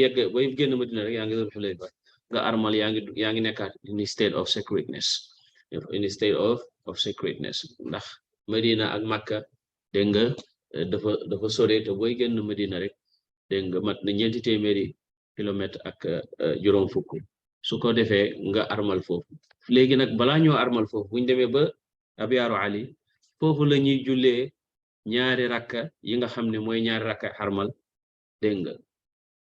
génn Madina rek yaa ngi Zul Xulayfa nga armal yaa ngi nekkaat in state of sacredness ndax Madina ak Makka dégg nga dafa sore te booy génn Madina rek dégg nga mat na 4 téeméeri kilomètre ak juróom fukk su ko defee nga armal foofu léegi nag balaa ñoo armal foofu buñ demee ba Abyaaru Ali foofu la ñuy jullee ñaari rakka yi nga xam ne mooy ñaari rakka armal dégg nga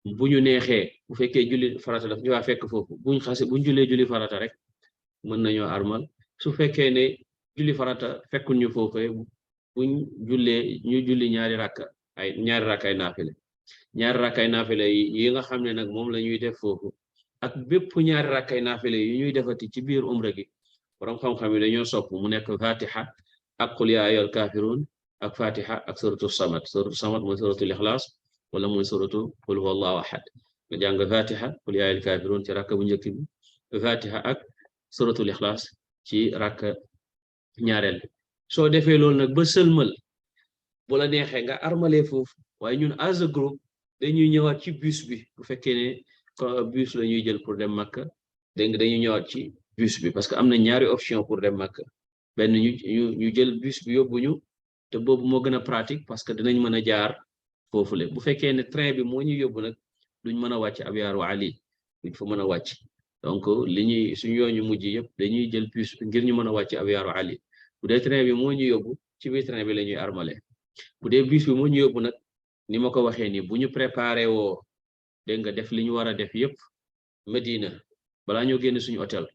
bu ñu neexee bu fekkee julli farata daf ñu waa fekk foofu buñ jullee julli farata rek mën nañoo armal su fekkee ne julli farata fekkul ñu foofu buñ ñu julli ñaari rakka ay naafile yi nga xam ne nag moom la ñuy def foofu ak bépp ñaari rakkay naafile yi ñuy defati ci biir umra gi borom xam-xam yi dañoo sopp mu nekk fatiha ak qul yaa ayyuhal kaafiruun ak fatiha ak suratu samad mooy suratul ixlaas wala mooy suratu qul huwallahu ahad nga jàng fatiha qul yaa ayyuhal kaafiruun ci rakka bu njëkk bi fatiha ak suratul ixlaas ci rakka ñaareel bi soo defee loolu nag ba sëlmal bu la neexee nga armalee foofu waaye ñun as a groupe dañuy ñëwaat ci bus bi bu fekkee ne bus la ñuy jël pour dem Makka dañuy ñëwaat ci bus bi parce que am na ñaari option pour dem Makka benn ñu jël bus bi yóbbuñu te boobu moo gën a pratique parce que dinañ mën a jaar foofule bu fekkee ne train bi moo ñu yóbbu nag duñ mën a wàcc Abyaaru Ali duñ fa mën a wàcc donc suñu yoon ñu mujj yëpp dañuy jël bus bi ngir ñu mën a wàcc Abyaaru Ali bu dee train bi moo ñu yóbbu ci biir train bi la ñuy armale bu dee bus bi moo ñu yóbbu nag ni ma ko waxee nii bu ñu préparé woo dégg nga def li ñu war a def yëpp Medina balaa ñoo génn suñu hôtel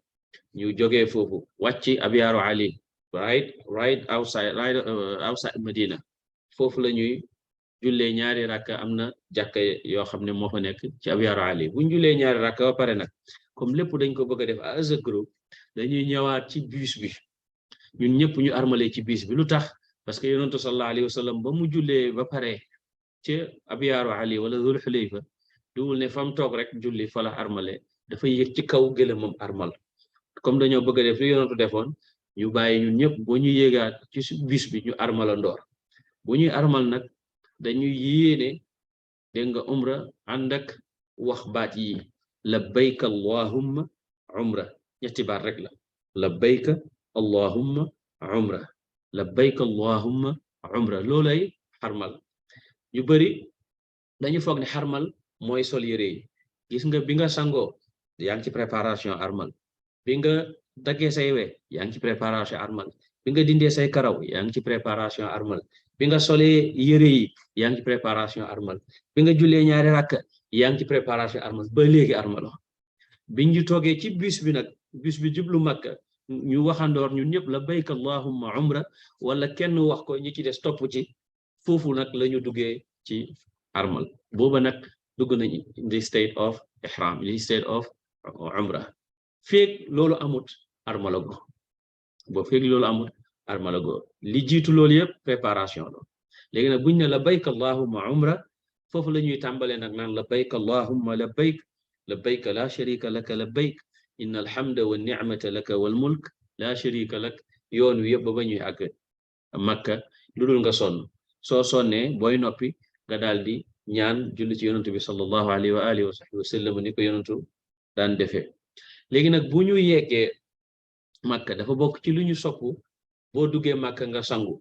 ñu jógee foofu wàcc Abyaaru Ali right outside Medina foofu la ñuy jullee ñaari rakka am na jàkka yoo xam ne moo fa nekk ci Abyaaru Ali buñ jullee ñaari rakka ba pare nag comme lépp dañ ko bëgg a def as a groupe dañuy ñëwaat ci bus bi ñun ñëpp ñu armale ci bus bi lu tax parce que yonentu sallallahu alayhi wa sallam ba mu jullee ba pare ci Abyaaru Ali wala Dul Xulayfa duwul ne fa mu toog rek julli fa la armale dafa yëg ci kaw gëlëmam armal comme dañoo bëgg a def li yonentu defoon ñu bàyyi ñun ñëpp boo ñu yéegaat ci bus bi ñu armala ndoor bu ñuy armal nag dañuy yéene dégg nga umra ànd ak wax baat yi labbayka allahumma umra ñetti baat rek la labbayka allahumma umra labbayka allahumma umra loolay xarmal ñu bari dañu foog ne xarmal mooy sol yére yi gis nga bi nga sangoo yaa ngi ci préparation armal bi nga daggee say we yaa ngi ci préparation armal bi nga dindee say karaw yaa ngi ci préparation armal bi nga solee yére yi yaa ngi ci préparation armal bi nga jullee ñaari rakk yaa ngi ci préparation armal ba léegi armalo biñ ñu toogee ci bus bi nag bus bi jublu Makka ñu waxandoor ñun ñëpp labbayka allahumma umra wala kenn wax ko ñi ci des topp ci foofu nag la ñu duggee ci armal booba nag dugg nañ the state of ihram the state of umra feek loolu amut armalago li jiitu loolu yëpp préparation la léegi nag buñ ne labbayka allahumma umra foofu la ñuy tàmbalee nag naan labbayka allahumma labbayk la sharika laka labbayk inna alhamda wa ni'mata laka wal mulk la sharika lak yoon wi yëpp ba ñuy àgg Makka lu dul nga sonn soo sonnee booy noppi nga daal di ñaan julli ci yonantu bi sallallahu alayhi wa alihi wa sahbihi wa sallam ni ko yonantu daan defee léegi nag bu ñu yeggee Makka dafa bokk ci lu ñu sopp boo duggee Makka nga sangu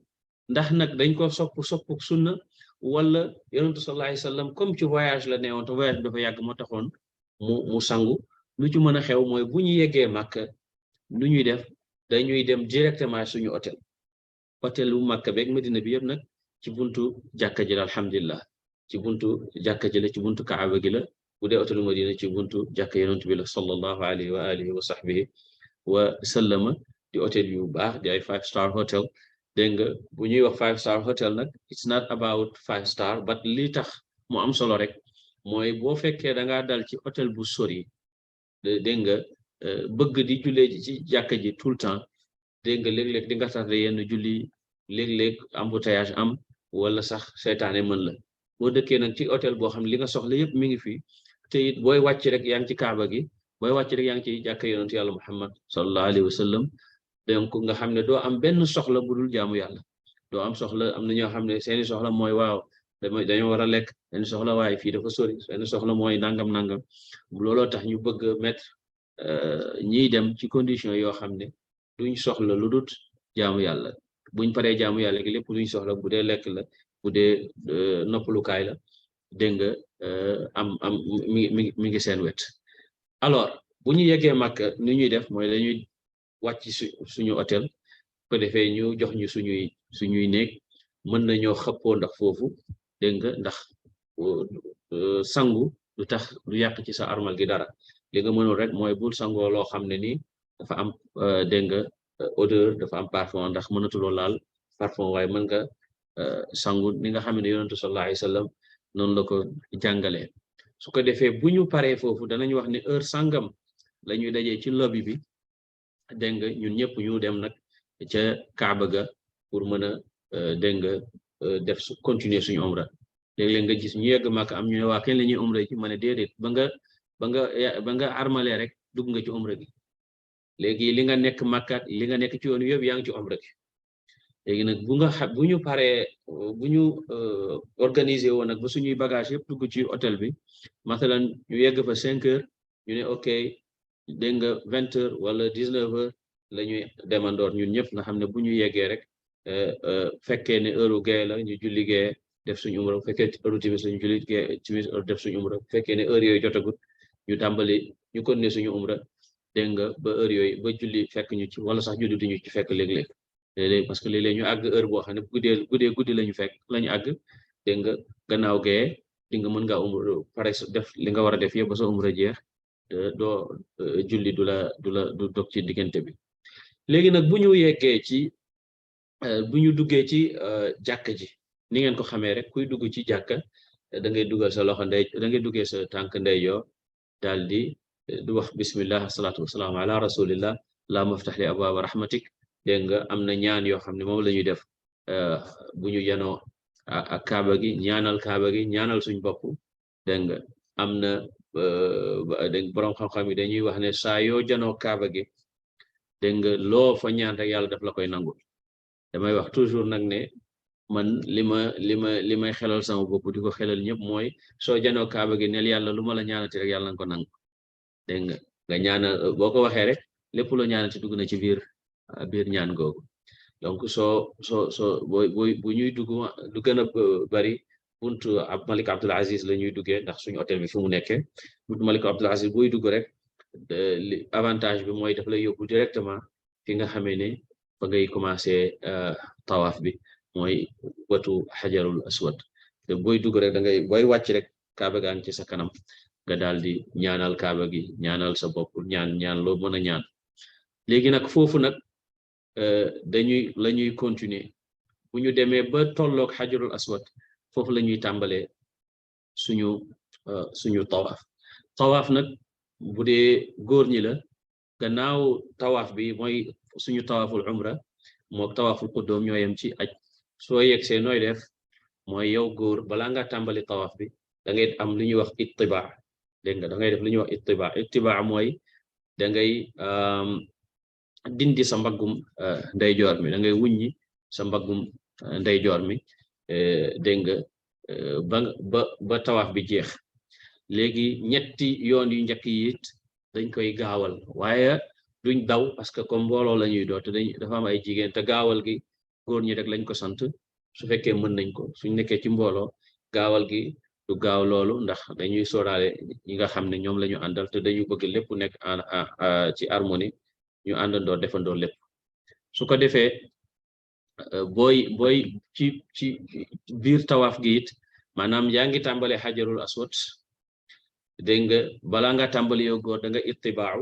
ndax nag dañ ko sopp sunna wala yonantu sallallahu alayhi wa sallam comme ci voyage la neewoon te voyage bi dafa yàgg moo taxoon mu sangu lu ci mën a xew mooy bu ñu yeggee Makka lu ñuy def dañuy dem directement suñu hôtel bu Makka beeg Medina bi yëpp nag ci buntu jàkka ji la alhamdulillah ci buntu jàkka ji la ci buntu Kaaba gi la bu dee hôtelu Medina ci buntu jàkka yonent bi la sallallahu alayhi wa alihi wa sahbihi wa sallama di hôtel yu baax di ay 5-star hotel dégg nga bu ñuy wax 5-star hotel nag it's not about 5-star but li tax mu am solo rek mooy boo fekkee da ngaa dal ci hôtel bu sori dégg nga bëgg di jullee ci jàkka ji tout le temps dégg nga léeg-léeg di nga tardé yenn julli léeg-léeg embouteillage am wala sax seytaane mën la boo dëkkee nag ci hôtel boo xam ne li nga soxla yëpp mi ngi fi te it booy wàcc rek yaa ngi ci Kaaba gi booy wàcc rek yaa ngi ci jàkka yonent yàlla Muhammad sallallahu alayhi wa sallam donc nga xam ne doo am benn soxla bu dul jaamu yàlla doo am soxla am na ñoo xam ne seeni soxla mooy waaw dañoo war a lekk seeni soxla waaye fii dafa sori seeni soxla mooy nangam looloo tax ñu bëgg mettre ñiy dem ci condition yoo xam ne duñ soxla lu dut jaamu yàlla buñ paree jaamu yàlla gi lépp luñ soxla bu dee lekk la bu dee noppalukaay la dégg nga am mi ngi seen wet alors bu ñu yeggee Makka ni ñuy def mooy dañuy wàcc suñu hôtel ko defee ñu jox ñu suñuy néeg mën nañoo xëppoo ndax foofu dégg nga ndax sangu du tax du yàq ci sa armal gi dara li nga mënul rek mooy bul sangoo loo xam ne ni dafa am dégg nga odeur dafa am parfum ndax mënatuloo laal parfum waaye mën nga sangu ni nga xam ne yonentu sallallahu alayhi wasallam noonu la ko jàngalee su ko defee bu ñu paree foofu danañ wax ne heure sangam la ñuy dajee ci lobby bi dégg nga ñun ñëpp ñu dem nag ca Kaaba ga pour mën a dégg nga def su continuer suñu umra léeg-léeg nga gis ñu yegg Makka am ñu ne waa kañ la ñuy umra ci ma ne déedéet ba nga armalee rek dugg nga ci umra gi léegi li nga nekk Makka li nga nekk ci yoon yëpp yaa ngi ci umra gi léegi nag bu ñu paree bu ñu organiser woon nag ba suñuy bagage yëpp dugg ci hôtel bi mathalan ñu yegg fa 5 heures ñu ne ok dégg nga 20 heures wala 19 heures la ñuy demandoor ñun ñëpp nga xam ne bu ñu yeggee rek fekkee ne heure gee la ñu julli gee def suñu umra bu fekkee heure timis la ñu julli gee timis heure def suñu umra bu fekkee ne heure yooyu jotagut ñu tàmbali ñu continuer suñu umra dégg nga ba heure yooyu ba julli fekk ñu ci wala sax julli duñu ci fekk léeg-léeg léeg-léeg parce que léeg-léeg ñu àgg heure boo xam ne guddi lañu fekk lañu àgg dégg nga gannaaw gee di nga mën ngaa umra pare def li nga war a def yëpp ba sa umra jeex doo julli du dog ci diggante bi léegi nag bu ñu yeggee ci bu ñu duggee ci jàkka ji ni ngeen ko xamee rek kuy dugg ci jàkka da ngay dugal sa loxo da ngay duggee sa tànk ndeyjoor daal di du wax bismillah asalaatu wasalaamu ala rasulillah la maftah li abwaaba rahmatik dégg nga am na ñaan yoo xam ne moom la ñuy def bu ñu yanoo ak kaaba gi ñaanal kaaba gi ñaanal suñ bopp dégg nga am na dégg boroom xam-xam yi dañuy wax ne saa yoo janoo kaaba gi dégg nga loo fa ñaan rek yàlla daf la koy nangul damay wax toujours nag ne man li may xelal sama bopp di ko xelal ñëpp mooy soo janoo kaaba gi neel yàlla lu ma la ñaanati rek yàlla nga ko nangu dégg nga ñaanal boo ko waxee rek lépp loo ñaanati dugg na ci biir ñaan googu donc bu ñuy dugg du gën a bari buntu Malik Abdul Aziz la ñuy duggee ndax suñu hôtel bi fi mu nekkee buntu Malik Abdul Aziz buy dugg rek avantage bi mooy daf lay yóbbu directement fi nga xamee ne fa ngay commencer tawaaf bi mooy watu xajarul aswad te booy dugg rek booy wàcc rek kaaba gaa ngi ci sa kanam nga daal di ñaanal kaaba gi ñaanal sa bopp ñaan loo mën a ñaan léegi nag foofu nag la ñuy continuer bu ñu demee ba tolloog xajarul aswad foofu la ñuy tàmbalee suñu tawaaf nag bu dee góor ñi la gannaaw tawaaf bi mooy suñu tawaaful umra mook tawaaful quddoom ñoo yem ci aj soo yegsee nooy def mooy yow góor balaa nga tàmbali tawaaf bi da ngay am lu ñuy wax ittibaa dégg nga da ngay def lu ñuy wax ittibaa mooy da ngay dindi sa mbaggum ndeyjoor mi da ngay wuññi sa mbaggum ndeyjoor mi dégg nga ba tawaaf bi jeex léegi ñetti yoon yu njëkk yi it dañ koy gaawal waaye duñ daw parce que comme mbooloo la ñuy doo te dafa am ay jigéen te gaawal gi góor ñi rek lañ ko sant su fekkee mën nañ ko suñ nekkee ci mbooloo gaawal gi du gaaw loolu ndax dañuy sóoraale ñi nga xam ne ñoom la ñu àndal te dañu bëgg lépp nekk ci harmonie ñu àndandoo defandoo lépp su ko defee booy ci biir tawaaf gi it maanaam yaa ngi tàmbale xajarul aswad dégg nga balaa nga tàmbali yow góor da nga ittibaaw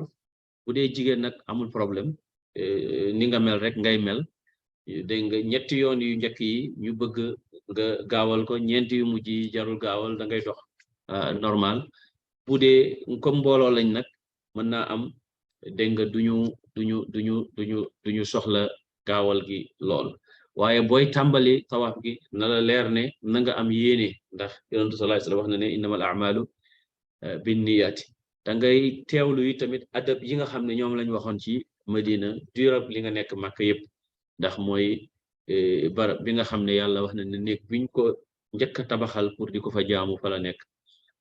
bu dee jigéen nag amul problème ni nga mel rek ngay mel dégg nga ñetti yoon yu njëkk yi ñu bëgg nga gaawal ko ñeenti yu mujj yi jarul gaawal da ngay dox normal bu dee comme mbooloo lañ nag mën naa am dégg nga duñu soxla gaawal gi lool waaye booy tàmbali tawaaf gi na la leer ne na nga am yéene ndax yonent sallallahu alayhi wasallam wax na ne innamal a'malu binniyati da ngay teewlu yi tamit adab yi nga xam ne ñoom lañ waxoon ci Madina durab li nga nekk Makka yëpp ndax mooy barab bi nga xam ne yàlla wax na ne nekk biñ ko njëkk a tabaxal pour di ko fa jaamu fa la nekk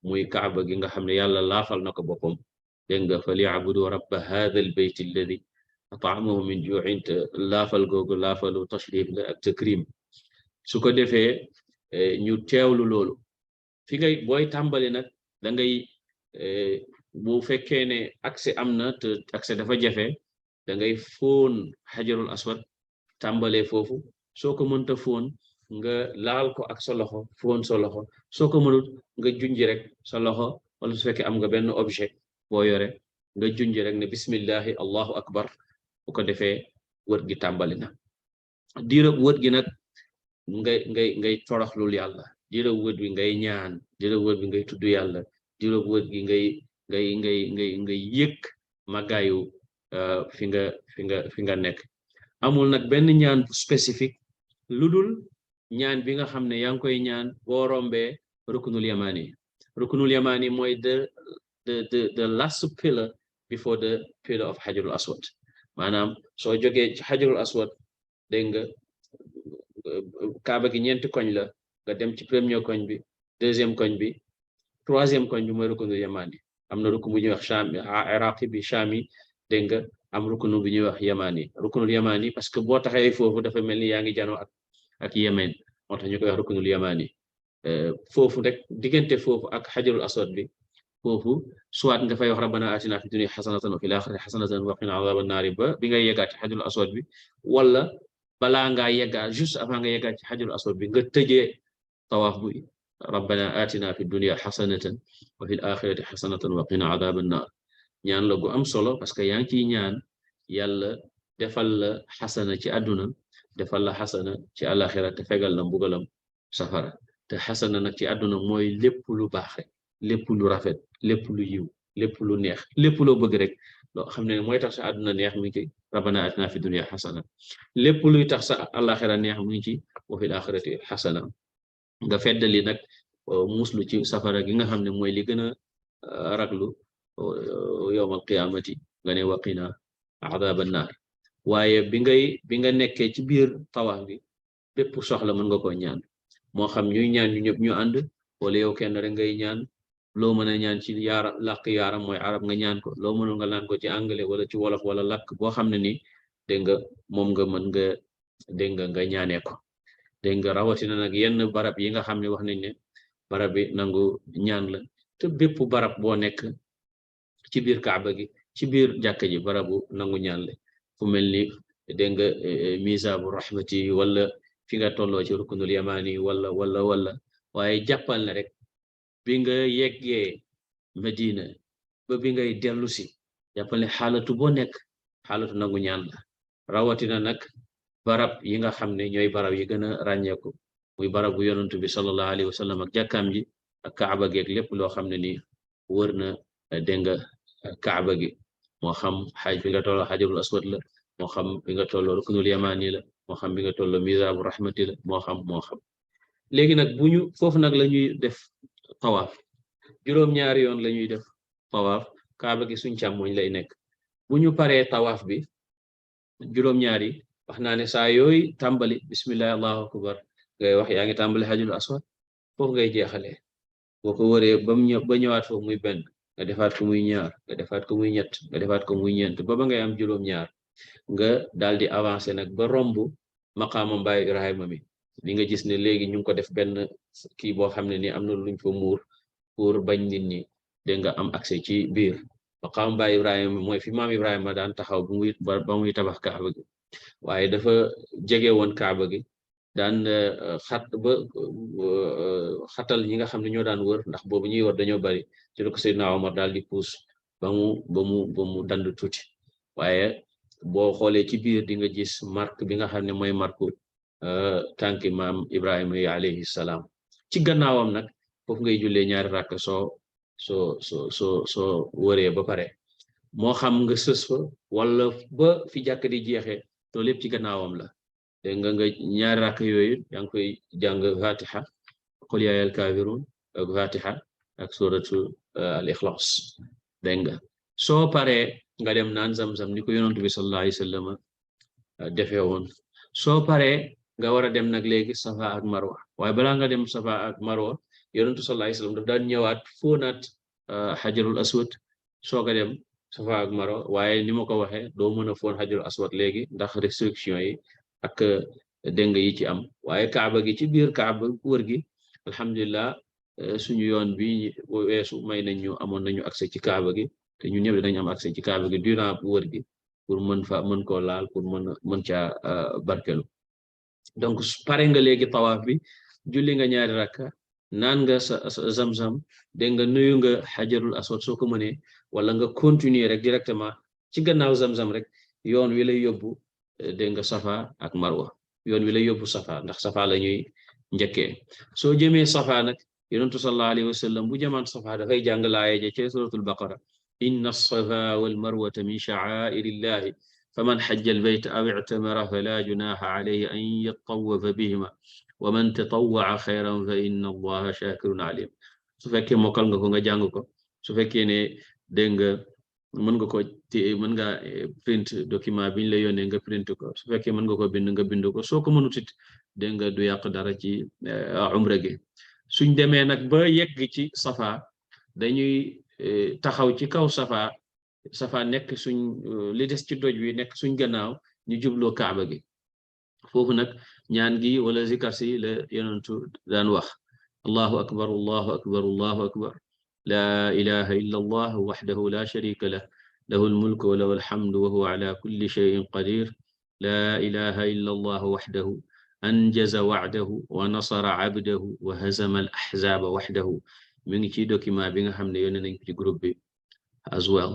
muy Kaaba gi nga xam ne yàlla laafal na ko boppam dégg nga fa liya'budu rabba hadha al bayt alladhi at'amahum min ju'in te laafal googu laafalu tashrif la ak takrim su ko defee ñu teewlu loolu fi ngay booy tàmbali nag da ngay bu fekkee ne accès am na te accès dafa jafe da ngay fóon xajarul aswad tàmbalee foofu soo ko mënta fóon nga laal ko ak sa loxo fóon sa loxo soo ko mënut nga junji rek sa loxo wala su fekkee am nga benn objet boo yore nga junj rek ne bismillahi allahu akbar bu ko defee wër gi tàmbali na diirab wër gi nag ngay toroxlul yàlla diirab wër bi ngay ñaan diirab wër bi ngay tudd yàlla diirab wër gi ngay yëg màggaayu fi nga nekk amul nag benn ñaan spécifique lu dul ñaan bi nga xam ne yaa ngi koy ñaan boo rombee rukunul yamani mooy the last pillar before the pillar of hajarul aswad maanaam soo jógee ci hajarul aswad dégg nga kaaba gi ñeenti koñ la nga dem ci premier koñ bi deuxième koñ bi troisième koñ bi mooy rukunul yamani am na rukun bu ñuy wax shami iraqi bi shami dégg nga am rukunu bu ñuy wax yamani rukunul yamani parce que boo taxee foofu dafa mel ni yaa ngi janoo ak Yemen moo tax ñu koy wax rukunul yamani foofu rek diggante foofu ak hajarul aswad bi foofu soit nga fay wax rabbana atina fi dunya hasanatan wa fil akhirati hasanatan wa qina adhaban nar ba bi ngay yeggaat ci hajarul aswad bi wala balaa ngaa yeggaat juste avant nga yeggaat ci hajarul aswad bi nga tëjee tawaaf bi rabbana atina fi dunya hasanatan wa fil akhirati hasanatan wa qina adhaban nar ñaan la gu am solo parce que yaa ngi ciy ñaan yàlla defal la xasana ci àdduna defal la xasana ci alaxira te fegal la mbugalam safara te xasana nag ci àdduna mooy lépp lu baax rek lépp lu rafet lépp lu yiw lépp lu neex lépp loo bëgg rek loo xam ne mooy tax sa àdduna neex mi ngi ci rabbana atina fi dunya xasana lépp luy tax sa alaxira neex mi ngi ci wa fil axirati xasana nga feddali nag muslu ci safara gi nga xam ne mooy li gën a raglu yowmal qiyaamati nga ne waqina adaban naar waaye bi nga nekkee ci biir tawaaf bi bépp soxla mën nga ko ñaan moo xam ñuy ñaan ñu ñëpp ñu ànd wala yow kenn rek ngay ñaan loo mën a ñaan ci làkk yaaram mooy arab nga ñaan ko loo mënul nga naan ko ci anglais wala ci wolof wala làkk boo xam ne ni dégg nga moom nga mën nga dégg nga ñaanee ko dégg nga rawatina nag yenn barab yi nga xam ne wax nañ ne barab bi nangu ñaan la te bépp barab boo nekk ci biir kaaba gi ci biir jàkka ji barabu nangu ñaan la fu mel ni dégg nga misabu rahmati wala fi nga tolloo ci rukunul yamani wala waaye jàppal na rek bi nga yeggee Medina ba bi ngay dellu si jàppal ne xaalatu boo nekk xaalatu nangu ñaan la rawatina nag barab yi nga xam ne ñooy barab yi gën a ràññeeku muy barabu yonantu bi sallallahu alayhi wa sallam ak jàkkaam ji ak kaaba geeg lépp loo xam ne nii wër na dégg nga kaaba gi moo xam xaaj bi nga tolloo xajarul aswad la moo xam bi nga tolloo rukunul yamani la moo xam bi nga tolloo mizabu rahmati la moo xam léegi nag foofu nag la ñuy def tawaaf juróom-ñaari yoon la ñuy def tawaaf kaaba gi suñ càmmoñ lay nekk bu ñu paree tawaaf bi juróom-ñaari wax naa ne saa yooyu tàmbali bismillahi allahu akbar ngay wax yaa ngi tàmbali xajarul aswad foofu ngay jeexalee boo ko wëree ba ñëwaat foofu muy benn nga defaat ko muy ñaar nga defaat ko muy ñett nga defaat ko muy ñeent ba ngay am juróom-ñaar nga daal di avancer nag ba romb maqaama Baay Ibrahima mi li nga gis ne léegi ñu ngi ko def benn kii boo xam ne ni am na luñ fa muur pour bañ nit ñi dégg nga am accès ci biir maqaama Baay Ibrahima mooy fi maam Ibrahima daan taxaw ba muy tabax kaaba gi waaye dafa jege woon kaaba gi daan xatal ñi nga xam ne ñoo daan wër ndax boobu ñuy wër dañoo bari ci la ko Seydina Omar daal di puus ba mu dand tuuti waaye boo xoolee ci biir di nga gis marque bi nga xam ne mooy marque tànki maam Ibrahima yi alayhi salaam ci gannaawam nag foofu ngay jullee ñaari rakk soo wëree ba pare moo xam nga sës fa wala ba fi jàkk di jeexee loolu lépp ci gannaawam la dégg nga ñaari rakk yooyu yaa ngi koy jàng fatiha qul yaa ayyuhal kaafiruun ak fatiha ak suratu al ixlaas dégg nga soo paree nga dem naan zam-zam ni ko yonent bi sallallahu alayhi wa sallam defee woon soo paree nga war a dem nag léegi safa ak marwa waaye balaa nga dem safa ak marwa yonentu sallallahu alayhi wa sallam daf daan ñëwaat foonaat xajarul aswad soog a dem safa ak marwa waaye ni ma ko waxee doo mën a foon xajarul aswad léegi ndax restriction yi ak dëng yi ci am waaye kaaba gi ci biir kaaba wër gi alhamdulilah suñu yoon bi weesu may nañ ñu amoon nañu accès ci kaaba gi te ñun ñëpp dinañ am accès ci kaaba gi durant wër gi pour mën koo laal pour mën caa barkelu donc pare nga léegi tawaaf bi julli nga ñaari rakka naan nga sa zamzam dégg nga nuyu nga xajarul aswad soo ko mënee wala nga continuer rek directement ci gannaaw zamzam rek yoon wi lay yóbbu dégg nga safa ak marwa yoon wi lay yóbbu safa ndax safa la ñuy njëkkee soo jëmee safa nag yonentu sallallahu alayhi wa sallam bu jamaan safa dafay jàng laaya ja ci suratul baqara inna as-safa wal marwata min sha'airillahi faman hajja al-bayta aw i'tamara fala junaha alayhi an yattawafa bihima wa man tatawwa'a khayran fa inna allaha shakirun alim su fekkee mokkal nga ko nga jàng ko su fekkee ne dégg nga mën nga ko mën nga print document biñ la yónnee nga print ko su fekkee mën nga ko bind nga bind ko soo ko mënut it dégg nga du yàq dara ci umra gi suñ demee nag ba yegg ci safa dañuy taxaw ci kaw safa nekk suñ li des ci doj wi nekk suñ gannaaw ñu jubloo kaaba gi foofu nag ñaan gi wala zikar si la yonentu daan wax allahu akbar allahu akbar allahu akbar la ilaha illa allah wahdahu la sharika lah lahu almulku wa lahu alhamdu wa huwa ala kulli shay'in qadir la ilaha illa allah wahdahu anjaza wa'dahu wa nasara abdahu wa hazama al ahzaba wahdahu mi ngi ci document bi nga xam ne yónnee nañ ko ci groupe bi as well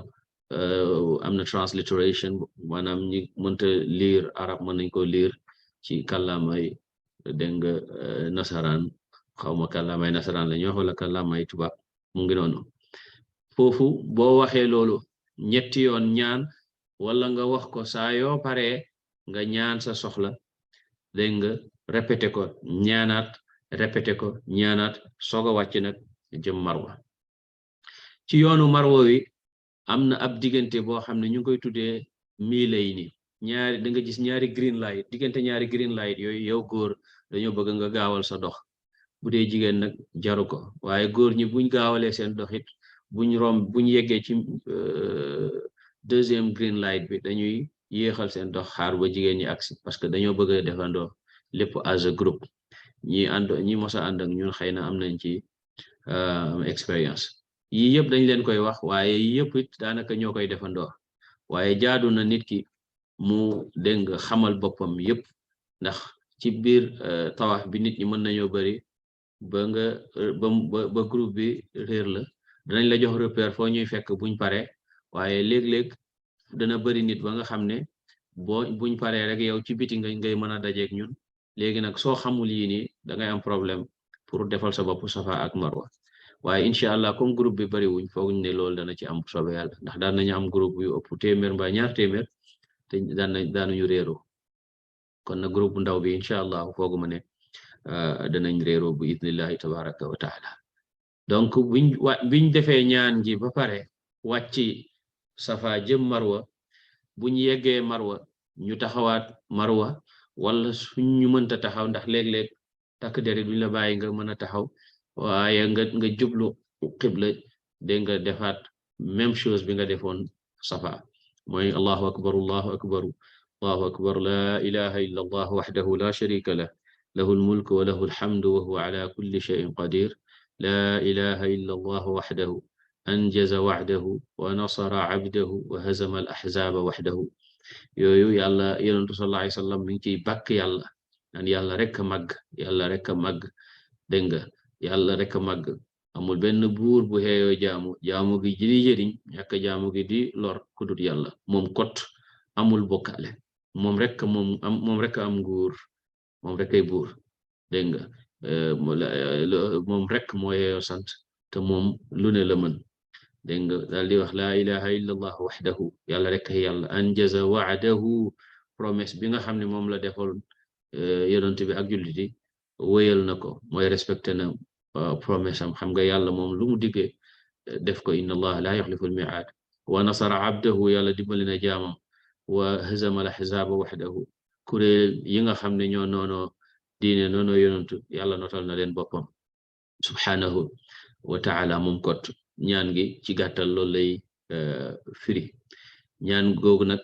am na transliteration maanaam ñi mënta lire arab mën nañ ko lire ci kàllaamay dégg nga nasaraan xawma kàllaamay nasaraan la ñu wax wala kàllaamay tubaab mu ngi noonu foofu boo waxee loolu ñetti yoon ñaan wala nga wax ko saa yoo paree nga ñaan sa soxla dégg nga répété ko ñaanaat soog a wàcc nag jëm marwa ci yoonu marwa wi am na ab diggante boo xam ne ñu ngi koy tuddee miilayni ñaari da nga gis ñaari green light diggante ñaari green light yooyu yow góor dañoo bëgg nga gaawal sa dox bu dee jigéen nag jaru ko waaye góor ñi buñ gaawalee seen dox it buñ yeggee ci deuxième green light bi dañuy yéexal seen dox xaar ba jigéen ñi agsi parce que dañoo bëgg a defandoo lépp as a groupe ñi mos a ànd ak ñun xëy na am nañ ci expérience yii yëpp dañ leen koy wax waaye yii yëpp it daanaka ñoo koy defandoo waaye jaadu na nit ki mu dégg nga xamal boppam yëpp ndax ci biir tawaaf bi nit ñi mën nañoo bari ba groupe bi réer la danañ la jox repère foo ñuy fekk buñ pare waaye léeg-léeg dana bari nit ba nga xam ne buñ paree rek yow ci biti ngay mën a dajeeg ñun léegi nag soo xamul yii nii da ngay am problème pour defal sa bopp safa ak marwa waaye incha allah comme groupe bi bari wuñ foog ñu ne loolu dana ci am soobee yàlla ndax daan nañu am groupe yu ëpp téeméer mbaa ñaar téeméer te daanuñu réeroo kon nag groupe bu ndaw bi incha allah fooguma ne danañ réeroo bu idnillahi tabaraka wa taala donc biñ defee ñaan ji ba pare wàcci safa jëm marwa buñ yeggee marwa ñu taxawaat marwa wala suñ ñu mënta taxaw ndax léeg-léeg takk deri duñ la bàyyi nga mën a taxaw waaye nga jublu qibla dégg nga defaat même chose bi nga defoon safa mooy allahu akbar la ilaha illa allah wahdahu la sharika lah lahu almulku wa lahu alhamdu wa huwa ala kulli shay'in qadir la ilaha illa allah wahdahu anjaza wa'dahu wa nasara abdahu wa hazama al ahzaba wahdahu yooyu yàlla yonentu sallallahu alayhi wasallam mi ngi ciy bàkk yàlla naan yàlla rek a màgg dégg nga yàlla rek a màgg amul benn buur bu xeeyoo jaamu gi di jëriñ ñàkk jaamu gi di lor ku dut yàlla moom kot amul bokkaale moom rek am nguur moom rek ay buur dégg nga moom rek moo xeeyoo sant te moom lu ne la mën dégg nga daal di wax laa ilaha illa allah wahdahu yàlla rek ay yàlla anjaza wa'dahu promesse bi nga xam ne moom la defoon yonent bi ak jullit yi wéyal na ko mooy respecté na promesse am xam nga yàlla moom lu mu diggee def ko inna allah la yuxlifu al-mi'ad wa nasara abdahu yàlla dimbali na jaamam wa hazama al-ahzaba wahdahu kuréel yi nga xam ne ñoo noonoo diine noonoo yonent yàlla notal na leen boppam subhanahu wa ta'ala moom kot ñaan gi ci gàttal loolu lay firi ñaan googu nag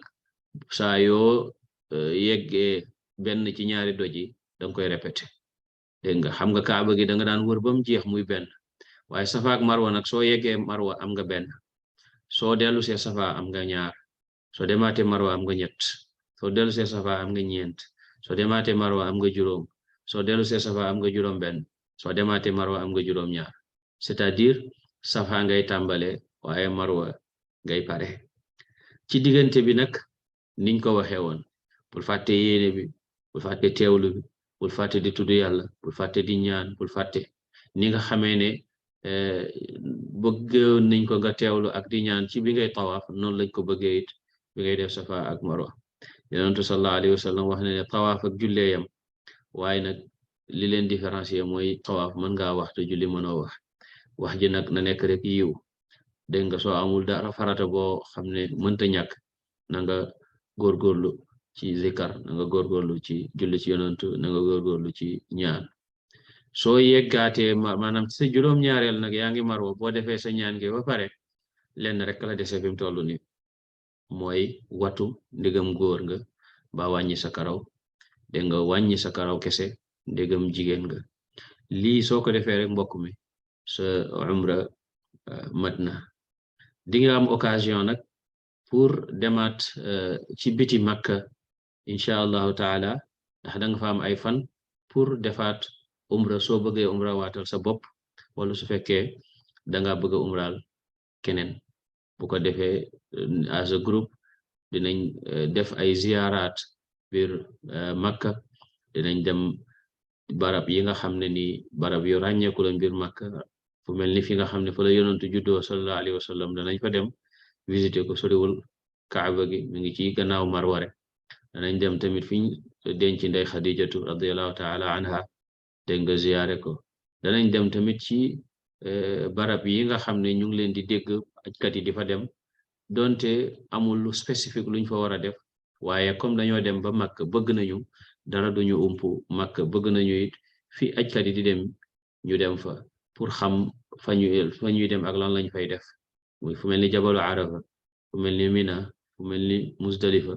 saa yoo yeggee benn ci ñaari doj yi danga koy répété dégg nga xam nga kaaba gi da nga daan wër ba mu jeex muy benn waaye safa ak marwa nag soo yeggee marwa am nga benn soo dellu see safa am nga ñaar soo demaatee marwa am nga ñett soo dellu see safa am nga ñeent soo demaatee marwa am nga juróom soo dellu see safa am nga juróom benn soo demaate marwa am nga juróom-ñaar c'est-à-dire safa ngay tàmbale waaye marwa ngay pare ci diggante bi nag niñ ko waxee woon bul fàtte yéene bi bul fàtte teewlu bi bul fàtte di tudd yàlla bul fàtte di ñaan bul fàtte ni nga xamee ne bëggoon nañ ko nga teewlu ak di ñaan ci bi ngay tawaaf noonu lañ ko bëggee it bi ngay def safa ak marwa yonentu sallallahu alayhi wa sallam wax na ne tawaaf ak jullee yam waaye nag li leen différencier mooy tawaaf mën ngaa wax te julli mënoo wax ji nag na nekk rek yiw dégg nga soo amul dara farata boo xam ne mënta ñàkk na nga góorgóorlu ci zikar na nga góorgóorlu ci julli ci yonentu na nga góorgóorlu ci ñaan soo yeggaatee maanaam sa juróom-ñaareel nag yaa ngi marwa boo defee sa ñaan gi ba pare lenn rek la dese fi mu toll ni mooy watu ndigam góor nga ba wàññi sa karaw dégg nga wàññi sa karaw kese ndigam jigéen nga lii soo ko defee rek mbokk mi sa umra mat na di nga am occasion nag pour demaat ci biti Makka incha allahu taala ndax da nga fa am ay fan pour defaat umra soo bëggee umra waatal sa bopp wala su fekkee da nga bëgg a umraal keneen bu ko defee as a groupe dinañ def ay ziyaaraat biir Makka dinañ dem barab yi nga xam ne ni barab yu ràññeeku la biir Makka fu mel ni fi nga xam ne fa la yonantu juddoo sallallahu alayhi wa sallam danañ fa dem visiter ko soriwul Kaaba gi mi ngi ci gannaaw Marwa rek danañ dem tamit fiñ denc ndey Xadijatu radiyallahu taala anha dégg nga ziyaare ko danañ dem tamit ci barab yi nga xam ne ñu ngi leen di dégg ajkat yi di fa dem donte amul lu spécifique luñ fa war a def waaye comme dañoo dem ba Makka bëgg nañu dara duñu umpu Makka bëgg nañu it fi ajkat yi di dem ñu dem fa pour xam fa ñuy dem ak lan lañ fay def muy fu mel ni jabalu Arafa fu mel ni Mina fu mel ni Musdalifa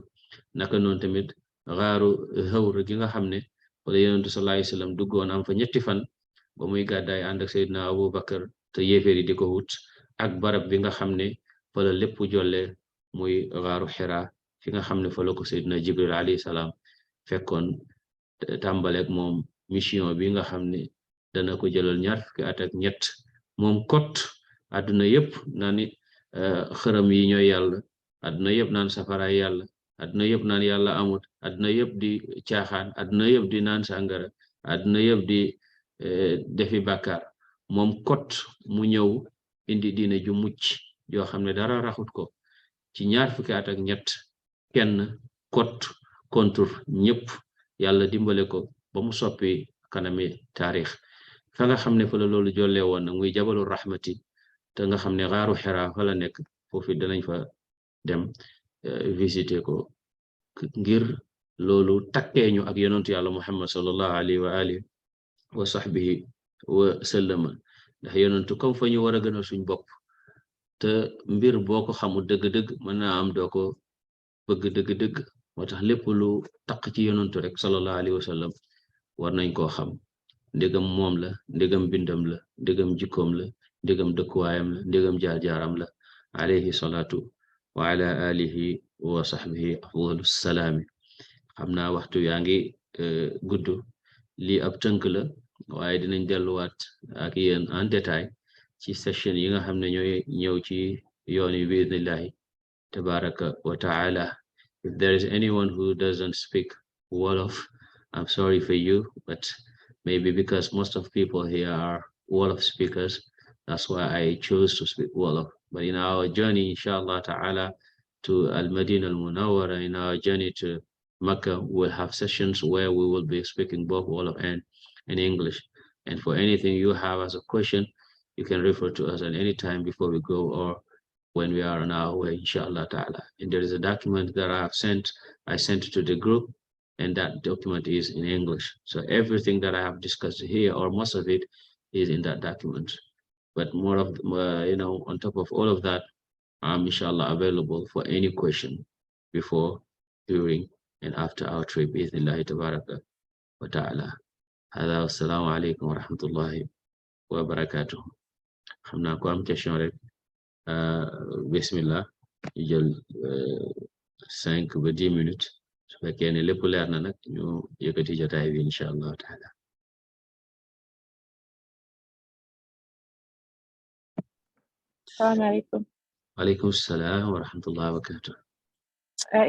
naka noonu tamit xaaru Hawr gi nga xam ne wala yonentu sallallahu alayhi wasallam duggoon am fa ñetti fan ba muy gàddaay ànd ak Seydina Abu Bakar te yéeféer yi di ko wut ak barab bi nga xam ne fa la lépp jolle muy xaaru Xira fi nga xam ne fa la ko Seydina Jibril alayhi salaam fekkoon tàmbaleek moom mission bi nga xam ne dana ko jëlal ñaar fukki at ak ñett moom kot àdduna yëpp naan xërëm yi ñooy yàlla àdduna yëpp naan safaraay yàlla àdduna yëpp naan yàlla amut àdduna yëpp di caaxaan àdduna yëpp di naan sàngara àdduna yëpp di defi bàkkaar moom kot mu ñëw indi diine ju mucc yoo xam ne dara raxut ko ci ñaar fukki at ak ñett kenn kot kontur ñëpp yàlla dimbale ko ba mu soppi kanami taarix fa nga xam ne fa la loolu jolle woon nag muy jabalu rahmati te nga xam ne xaaru Xira fa la nekk foofu danañ fa dem visiter ko ngir loolu takkeeñu ak yonentu yàlla Muhammad sallallahu alayhi wa alihi wa sahbihi wa sallama ndax yonentu comme fa ñu war a gënal suñ bopp te mbir boo ko xamul dëgg-dëgg mën naa am doo ko bëgg dëgg-dëgg moo tax lépp lu taq ci yonentu rek sallallahu alayhi wa sallam war nañ koo xam ndegam moom la ndegam bindam la ndegam jikkoom la ndegam dëkkuwaayam la ndegam jaar-jaaram la alayhi salaatu wa ala alihi wa sahbihi afdalu salaami xam naa waxtu yaa ngi gudd lii ab tënk la waaye dinañ delluwaat ak yéen en détail ci session yi nga xam ne ñooy ñëw ci yoon yi biidnillahi tabaraka wa taala. If there is anyone who doesn't speak Wolof, I'm sorry for you, but maybe because most of people here are Wolof speakers, that's why I chose to speak Wolof. But in our journey, inshallah ta'ala, to Al-Madinah Al-Munawwara, in our journey to Makkah, we'll have sessions where we will be speaking both Wolof and English. And for anything you have as a question, you can refer to us at any time before we go or when we are on our way, inshallah ta'ala. And there is a document that I sent to the group, and that document is in English. So everything that I have discussed here, or most of it, is in that document. But more of, on top of all of that, I'm inshallah available for any question before, during, and after our trip. Bismillahi tabaraka wa ta'ala. Hada wassalamu alaikum wa rahmatullahi wa barakatuh. Xam naa ko am question rek, bismillah, ñu jël 5 ba 10 minutes. su fekkee ne lépp leer na nag ñu yëkkati jotaay bi insha Allah taala. Assalamualaikum. Alaikum salam wa rahmatullahi wa barakatuh.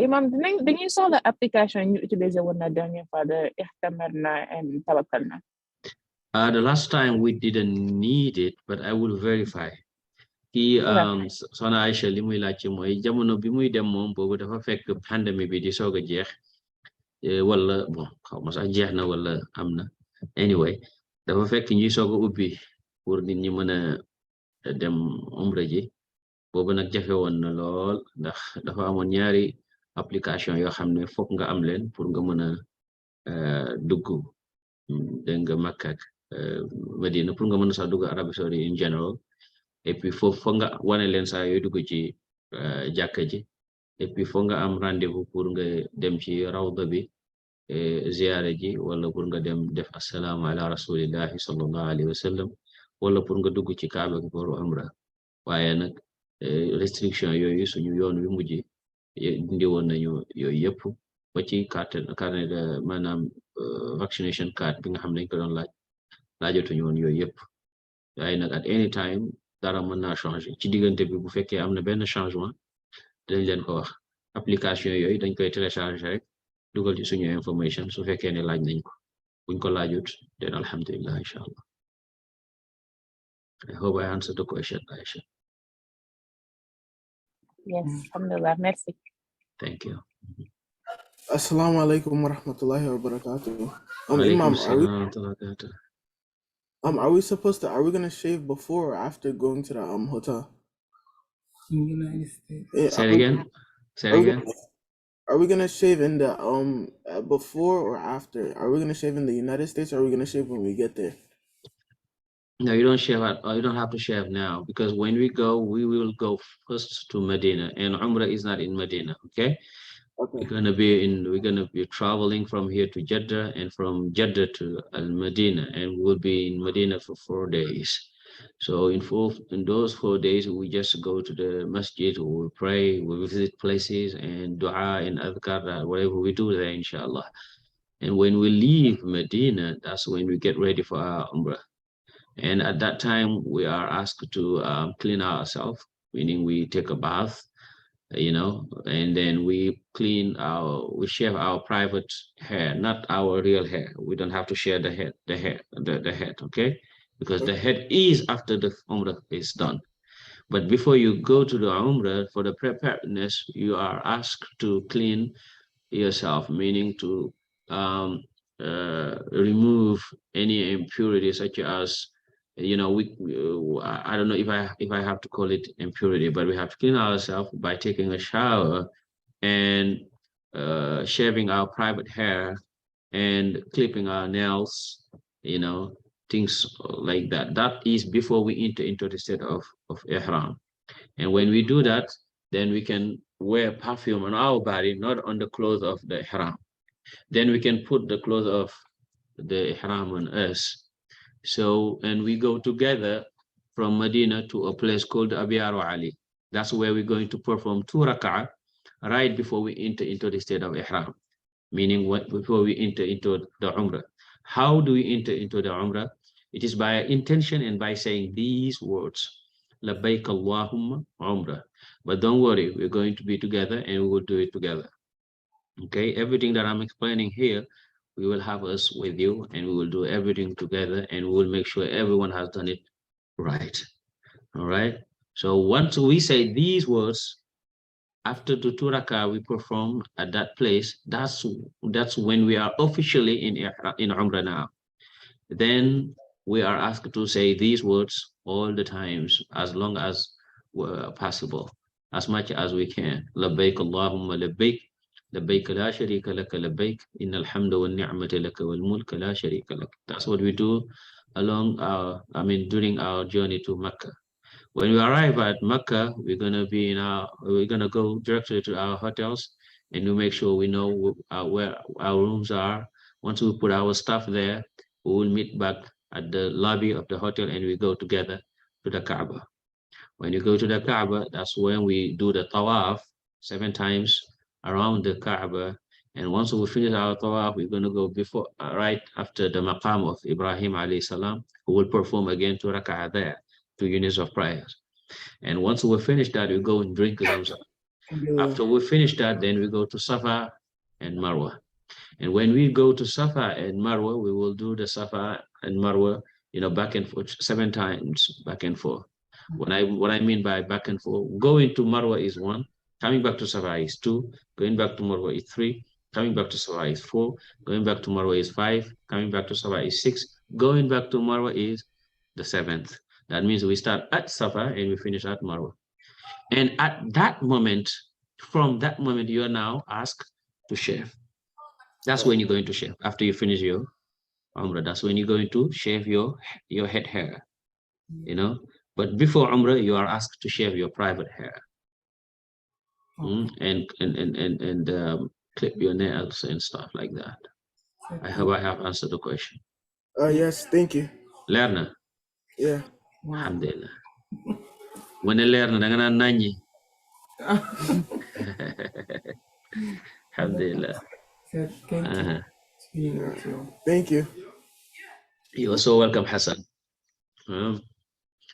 Imam, dañuy soxla application ñu utiliser woon na dernière fois de ihtamarna and tawakkalna. The last time we didn't need it, but I will verify. Kii Soxna Aïcha li muy laajte mooy jamono bi muy dem moom boobu dafa fekk pandémie bi di soog a jeex wala bon xaw ma sax jeex na wala am na anyway dafa fekk ñuy soog a ubbi pour nit ñi mën a dem umra ji boobu nag jafe woon na lool ndax dafa amoon ñaari application yoo xam ne fokk nga am leen pour nga mën a dugg dégg nga Makka ak Medina pour nga mën a sax dugg Arabie Saoudite in general et puis foog nga wane leen saa yooy dugg ci jàkka ji et puis foog nga am rendez-vous pour nga dem ci rawda bi ziyaare ji wala pour nga dem def assalaamu ala rasulillahi sallallahu alayhi wa sallam wala pour nga dugg ci Kaaba gi pour umra waaye nag restriction yooyu suñu yoon wi mujj indi woon nañu yooyu yëpp ba ci carnet de maanaam vaccination card bi nga xam ne dañ ko doon laajatuñu woon yooyu yëpp waaye nag at any time dara mën naa changer ci diggante bi bu fekkee am na benn changement dañ leen ko wax application yooyu dañ koy télécharger rek dugal ci suñu information su fekkee ne laaj nañ ko buñ ko laajut den alhamdulillah inshallah. I hope I answered the question, Aisha. Yes, alhamdulillah, merci. Thank you. Assalamu alaikum wa rahmatullahi wa barakatuh. Imam, are we supposed to, are we gonna shave before or after going to the hotel? In the United States. Say it again. Are we gonna shave in the before or after? Are we gonna shave in the United States or are we gonna shave when we get there? No, you don't shave you don't have to shave now because when we go, we will go first to Medina and Umrah is not in Medina, okay? Okay. We're gonna be traveling from here to Jeddah and from Jeddah to Al-Medina, and we'll be in Medina for 4 days. So in those 4 days, we just go to the masjid, we pray, we visit places and dua and adhkar, whatever we do there, inshallah. And when we leave Medina, that's when we get ready for our Umrah. And at that time, we are asked to clean ourselves, meaning we take a bath, and then we shave our private hair, not our real hair. We don't have to shave the head, okay? Because the head is after the Umrah is done. But before you go to the Umrah, for the preparedness, you are asked to clean yourself, meaning to remove any impurities such as, I don't know if I have to call it impurity, but we have to clean ourselves by taking a shower and shaving our private hair and clipping our nails, things like that. That is before we enter into the state of ihram. And when we do that, then we can wear perfume on our body, not on the clothes of the ihram. Then we can put the clothes of the ihram on us. So, and we go together from Medina to a place called Abiyar Ali. That's where we're going to perform 2 rak'ah right before we enter into the state of ihram, meaning before we enter into the Umrah. How do we enter into the Umrah? It is by intention and by saying these words, Labbaik Allahumma Umrah. But don't worry, we're going to be together and we will do it together. Okay, everything that I'm explaining here, we will have us with you and we will do everything together and we will make sure everyone has done it right. All right. So once we say these words, after the 2 rak'ah we perform at that place, that's when we are officially in Umrah now. Then we are asked to say these words all the times, as long as possible, as much as we can. Labbaik Allahumma labbaik. لبيك لا شريك لك لبيك إن الحمد والنعمة لك والملك لا شريك لك. That's what we do during our journey to Mecca. When we arrive at Mecca, we're gonna go directly to our hotels and we make sure we know where our rooms are. Once we put our stuff there, we will meet back at the lobby of the hotel and we go together to the Kaaba. When you go to the Kaaba, that's when we do the tawaf 7 times around the Kaaba, and once we finish our tawaf, we're going to go right after the maqam of Ibrahim alayhi salam, who will perform again 2 rak'ah there, 2 units of prayers. And once we finish that, we go and drink Zamzam. After we finish that, then we go to Safa and Marwa. And when we go to Safa and Marwa, we will do the Safa and Marwa, back and forth 7 times, back and forth. What I mean by back and forth, going to Marwa is 1, coming back to Safa is 2, going back to Marwa is 3, coming back to Safa is 4, going back to Marwa is 5, coming back to Safa is 6, going back to Marwa is the 7th. That means we start at Safa and we finish at Marwa. And at that moment, from that moment, you are now asked to shave. That's when you're going to shave. After you finish your Umrah, that's when you're going to shave your head hair, But before Umrah, you are asked to shave your private hair. And clip your nails and stuff like that. I hope I have answered the question. Yes, thank you. Learner. Yeah. Alhamdulillah. When I learn, I'm gonna nanyi. Alhamdulillah. Thank you. You are so welcome, Hassan.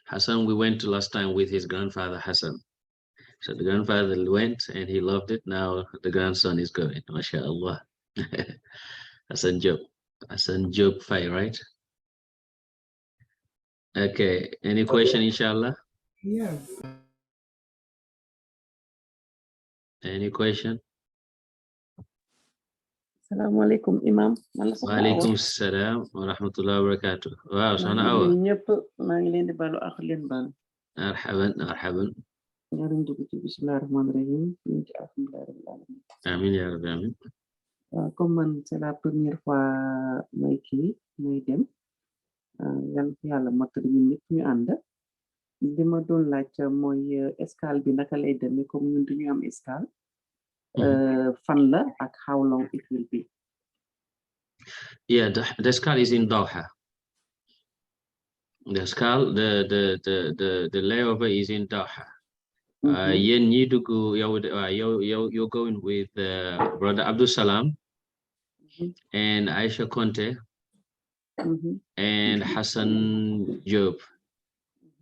Hassan, we went to last time with his grandfather, Hassan. So the grandfather went and he loved it. Now the grandson is going. MashaAllah. Hassan Job Fai, right? Okay. Any question, inshallah? Yes. Any question? Assalamu alaikum, Imam. Wa alaikum assalam wa rahmatullahi wa barakatuh. Wow, Sana Awa. ñëpp maa ngi leen di balu ak leen bal. Marhaban. Ñaari dugg ci bismillahir rahmanir rahim. Ñu ci alhamdulillahi rabbil alamin. Amin ya rabbi, amin. Comme man c'est la première fois may dem. Yal yàlla mottali ñun ñëpp ñu ànd. Li ma doon laaj mooy escale bi naka lay demee comme ñun duñu am escale. Fan la ak how long it will be? Yeah, the escale is in Doha. The escale, the layover is in Doha. Yen ñi dugg you're going with brother Abdul Salam and Aisha Conte and Hassan Job.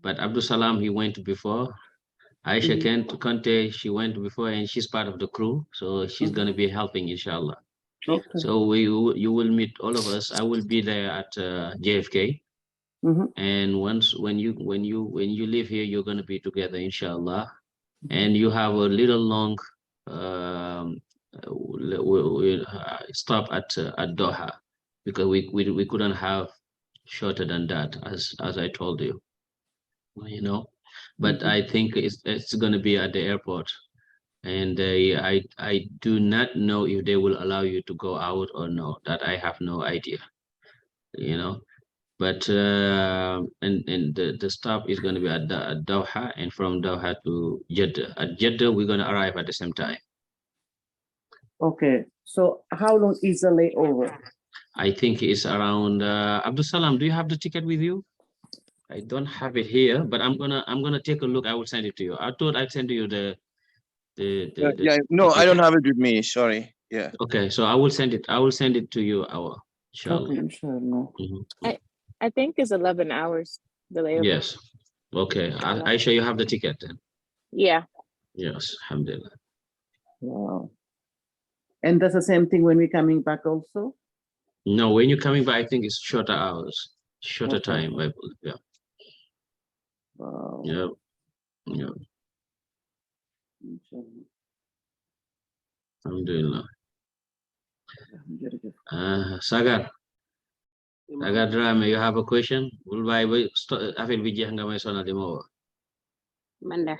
But Abdul Salam, he went before. Aisha Conte, she went before and she's part of the crew. So she's going to be helping, inshallah. Okay. So you will meet all of us. I will be there at JFK. And when you leave here, you're going to be together, inshallah. And you have a little long stop at Doha, because we couldn't have shorter than that, as I told you, But I think it's going to be at the airport, and I do not know if they will allow you to go out or no. That I have no idea, But and the stop is going to be at Doha, and from Doha to Jeddah. At Jeddah, we're going to arrive at the same time. Okay. So how long is the layover? I think it's around. Abdul Salam, do you have the ticket with you? I don't have it here, but I'm gonna take a look. I will send it to you. I thought I'd send you the no, I don't have it with me. Sorry. Yeah. Okay, so I will send it. I will send it to you. Inshallah. Okay, inshallah. I think it's 11 hours. The layover. Yes. Okay. Aisha, you have the ticket then? Yeah. Yes. Alhamdulillah. Wow. And that's the same thing when we're coming back also? No, when you're coming back, I think it's shorter hours, shorter time. Yeah. Wow. Yeah. Alhamdulillah. Sagar Drame, you have a question? I will be Manda,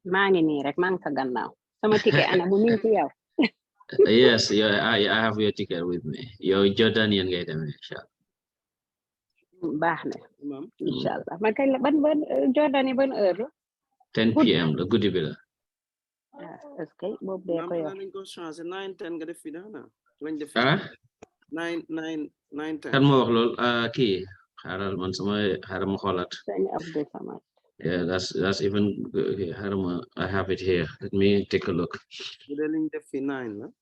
ngi rek mang sa gannaaw. Sama ticket ana mu ngi ci yow. Yes, yeah, I have your ticket with me. You're Jordanian guy, inshallah. Baax na. Inshallah. Ma kay la ban Jordanie ban heure? 10 p.m. the goodie bill. Est-ce que boobu dee ko yow? 9-10 nga def fi dana. 9-10. Kan mo wax lool kii xaaral man sama xaaral ma xoolaat. Yeah, that's even good. I have it here. Let me take a look.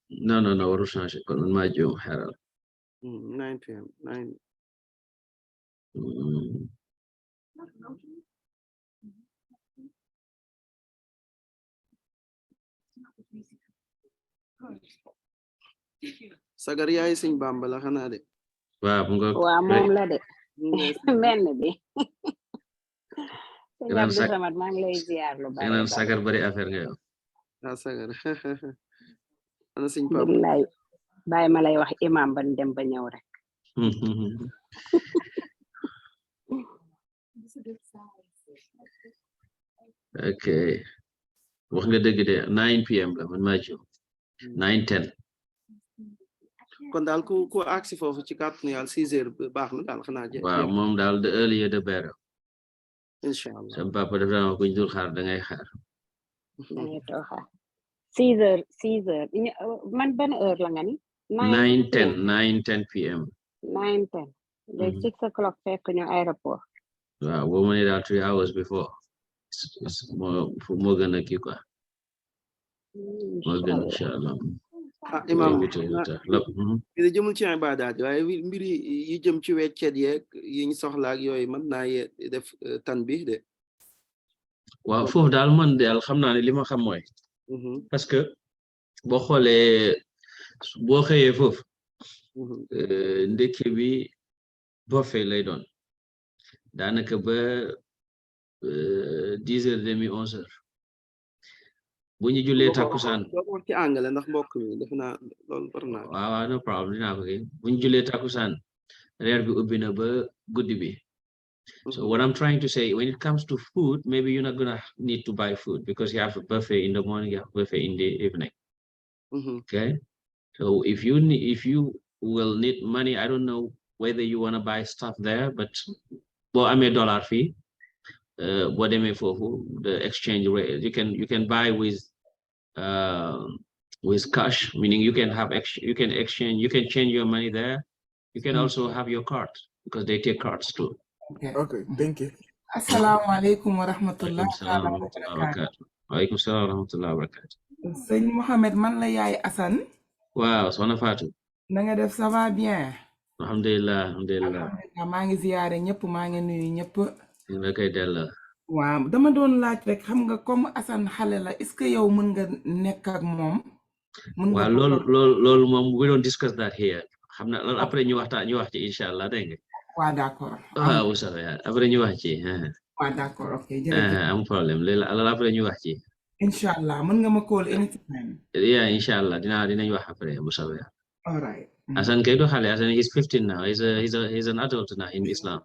No, waru changer kon man ma juum xaaral. 9 p.m. 9. sagar yaay sëñ Bamba la xanaa de. waaw mu nga waaw moom la de benn bi sëñ Ganaan Abdou Samad maa ngi lay ziar lu bari naan sagar bari affaire nga yow. ah sagar ana sëñ Papa billaay bàyyi ma lay wax imam ban dem ba ñëw rek ok wax nga dëgg de 9 p.m. la man maa jiw 9:10. kon daal ku agsi foofu ci kàttanu yàlla 6 heures baax na daal xanaa waaw moom daal the earlier the better. inshallah sam papa daf daan wax kuñ dul xaar da ngay xaar. dangay toog xaar 6 heures man ban heure la nga ni 9:10 p.m. 9:10 léegi 6 o'clock fekk ñu aéroport waaw boo mënee daal 3 hours before moo gën a kii quoi moo gën inshallah. imam bi jëmul ci ibaadaat waaye mbiri yi jëm ci weccet yeeg yi ñu soxla ak yooyu mën naa def tan bi de. waaw foofu daal man daal xam naa ne li ma xam mooy parce que boo xoolee boo xëyee foofu ndekki bi buffet lay doon daanaka ba 10h30 11h bu ñu jullee takkusaan doo wax ci angale ndax mbokk mi def naa loolu war naa waaw no problem dinaa ko kii bu ñu jullee takkusaan reer bi ubbi na ba guddi bi. So what I'm trying to say, when it comes to food, maybe you're not gonna need to buy food because you have a buffet in the morning, you have a buffet in the evening. Okay, so if you will need money, I don't know whether you wanna buy stuff there, but I'm a dollar fee. What am I for the exchange rate? You can buy with cash, meaning you can have you can exchange, you can change your money there. You can also have your card because they take cards too. Okay, thank you. Assalamu alaikum wa rahmatullah. Waalaikum salam wa rahmatullah wa barakatuh. Sëñ Mohamed man la yaay Assane. Waaw soxna Fatou. Na nga def ça va bien. Alhamdulillah. maa ngi ziyaare ñëpp maa ngi nuyu ñëpp. nga koy delloo. waaw dama doon laaj rek xam nga comme Assane xale la est-ce que yow mën nga nekk ak moom. waaw loolu moom we don't discuss that here. xam na loolu après ñu wax ci inshallah dégg nga. waaw d'accord. waaw bu soobee après ñu wax ci. waaw d'accord ok jërëjëf. am problème loolu après ñu wax ci. inshallah mën nga ma call anytime. yeah inshallah dinañ wax après bu soobee. all right. Assane kay do xale Assane he's 15 now he's an adult now in Islam.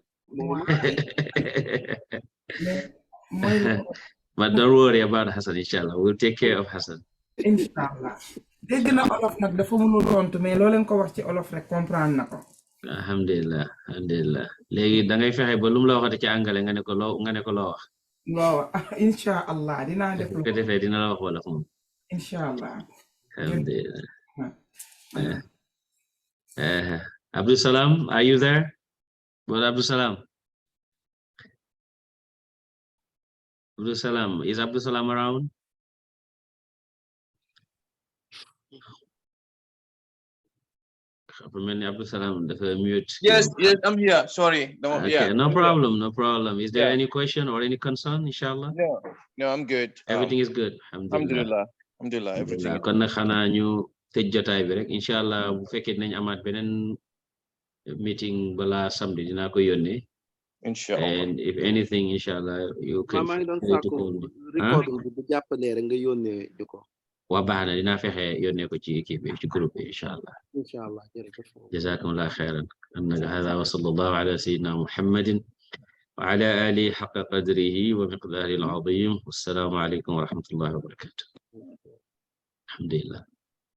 But don't worry about Hassan, inshallah. We'll take care of Hassan. Inshallah. Dégg na olof nag dafa mënul tontu mais loo leen ko wax ci olof rek comprendre na ko. Alhamdulillah. Léegi da ngay fexe ba lu mu la waxati ci angale nga ne ko loo wax. Waaw inshallah dinaa def lu ko defee dina la wax wala moom. Inshallah. Alhamdulillah. Abdul Salam, are you there? Brother Abdul Salam. Abdul Salam, is Abdul Salam around? Abdul Salam, mute. Yes, I'm here. Sorry. No, okay, yeah. No problem. Is there any question or any concern, inshallah? No, I'm good. Everything is good. Alhamdulillah. Everything. Kon nag xanaa ñu tëj jotaay bi rek inshallah bu fekkee nañ amaat beneen meeting bala samedi dinaa ko yónnee. Inshallah. And if anything, inshallah, you can. maa ngi doon sàkku recording bi bu jàppalee rek nga yónnee di ko. Waa baax na dinaa fexe yónnee ko ci équipe bi ci groupe bi inshallah. Inshallah jërëjëf. Jazakumullah khairan. Hada wa sallallahu ala sayyidina Muhammadin wa ala alihi haqqa qadrihi wa miqdarihi al-azim. Wassalamu alaikum wa rahmatullahi wa barakatuh. Alhamdulillah.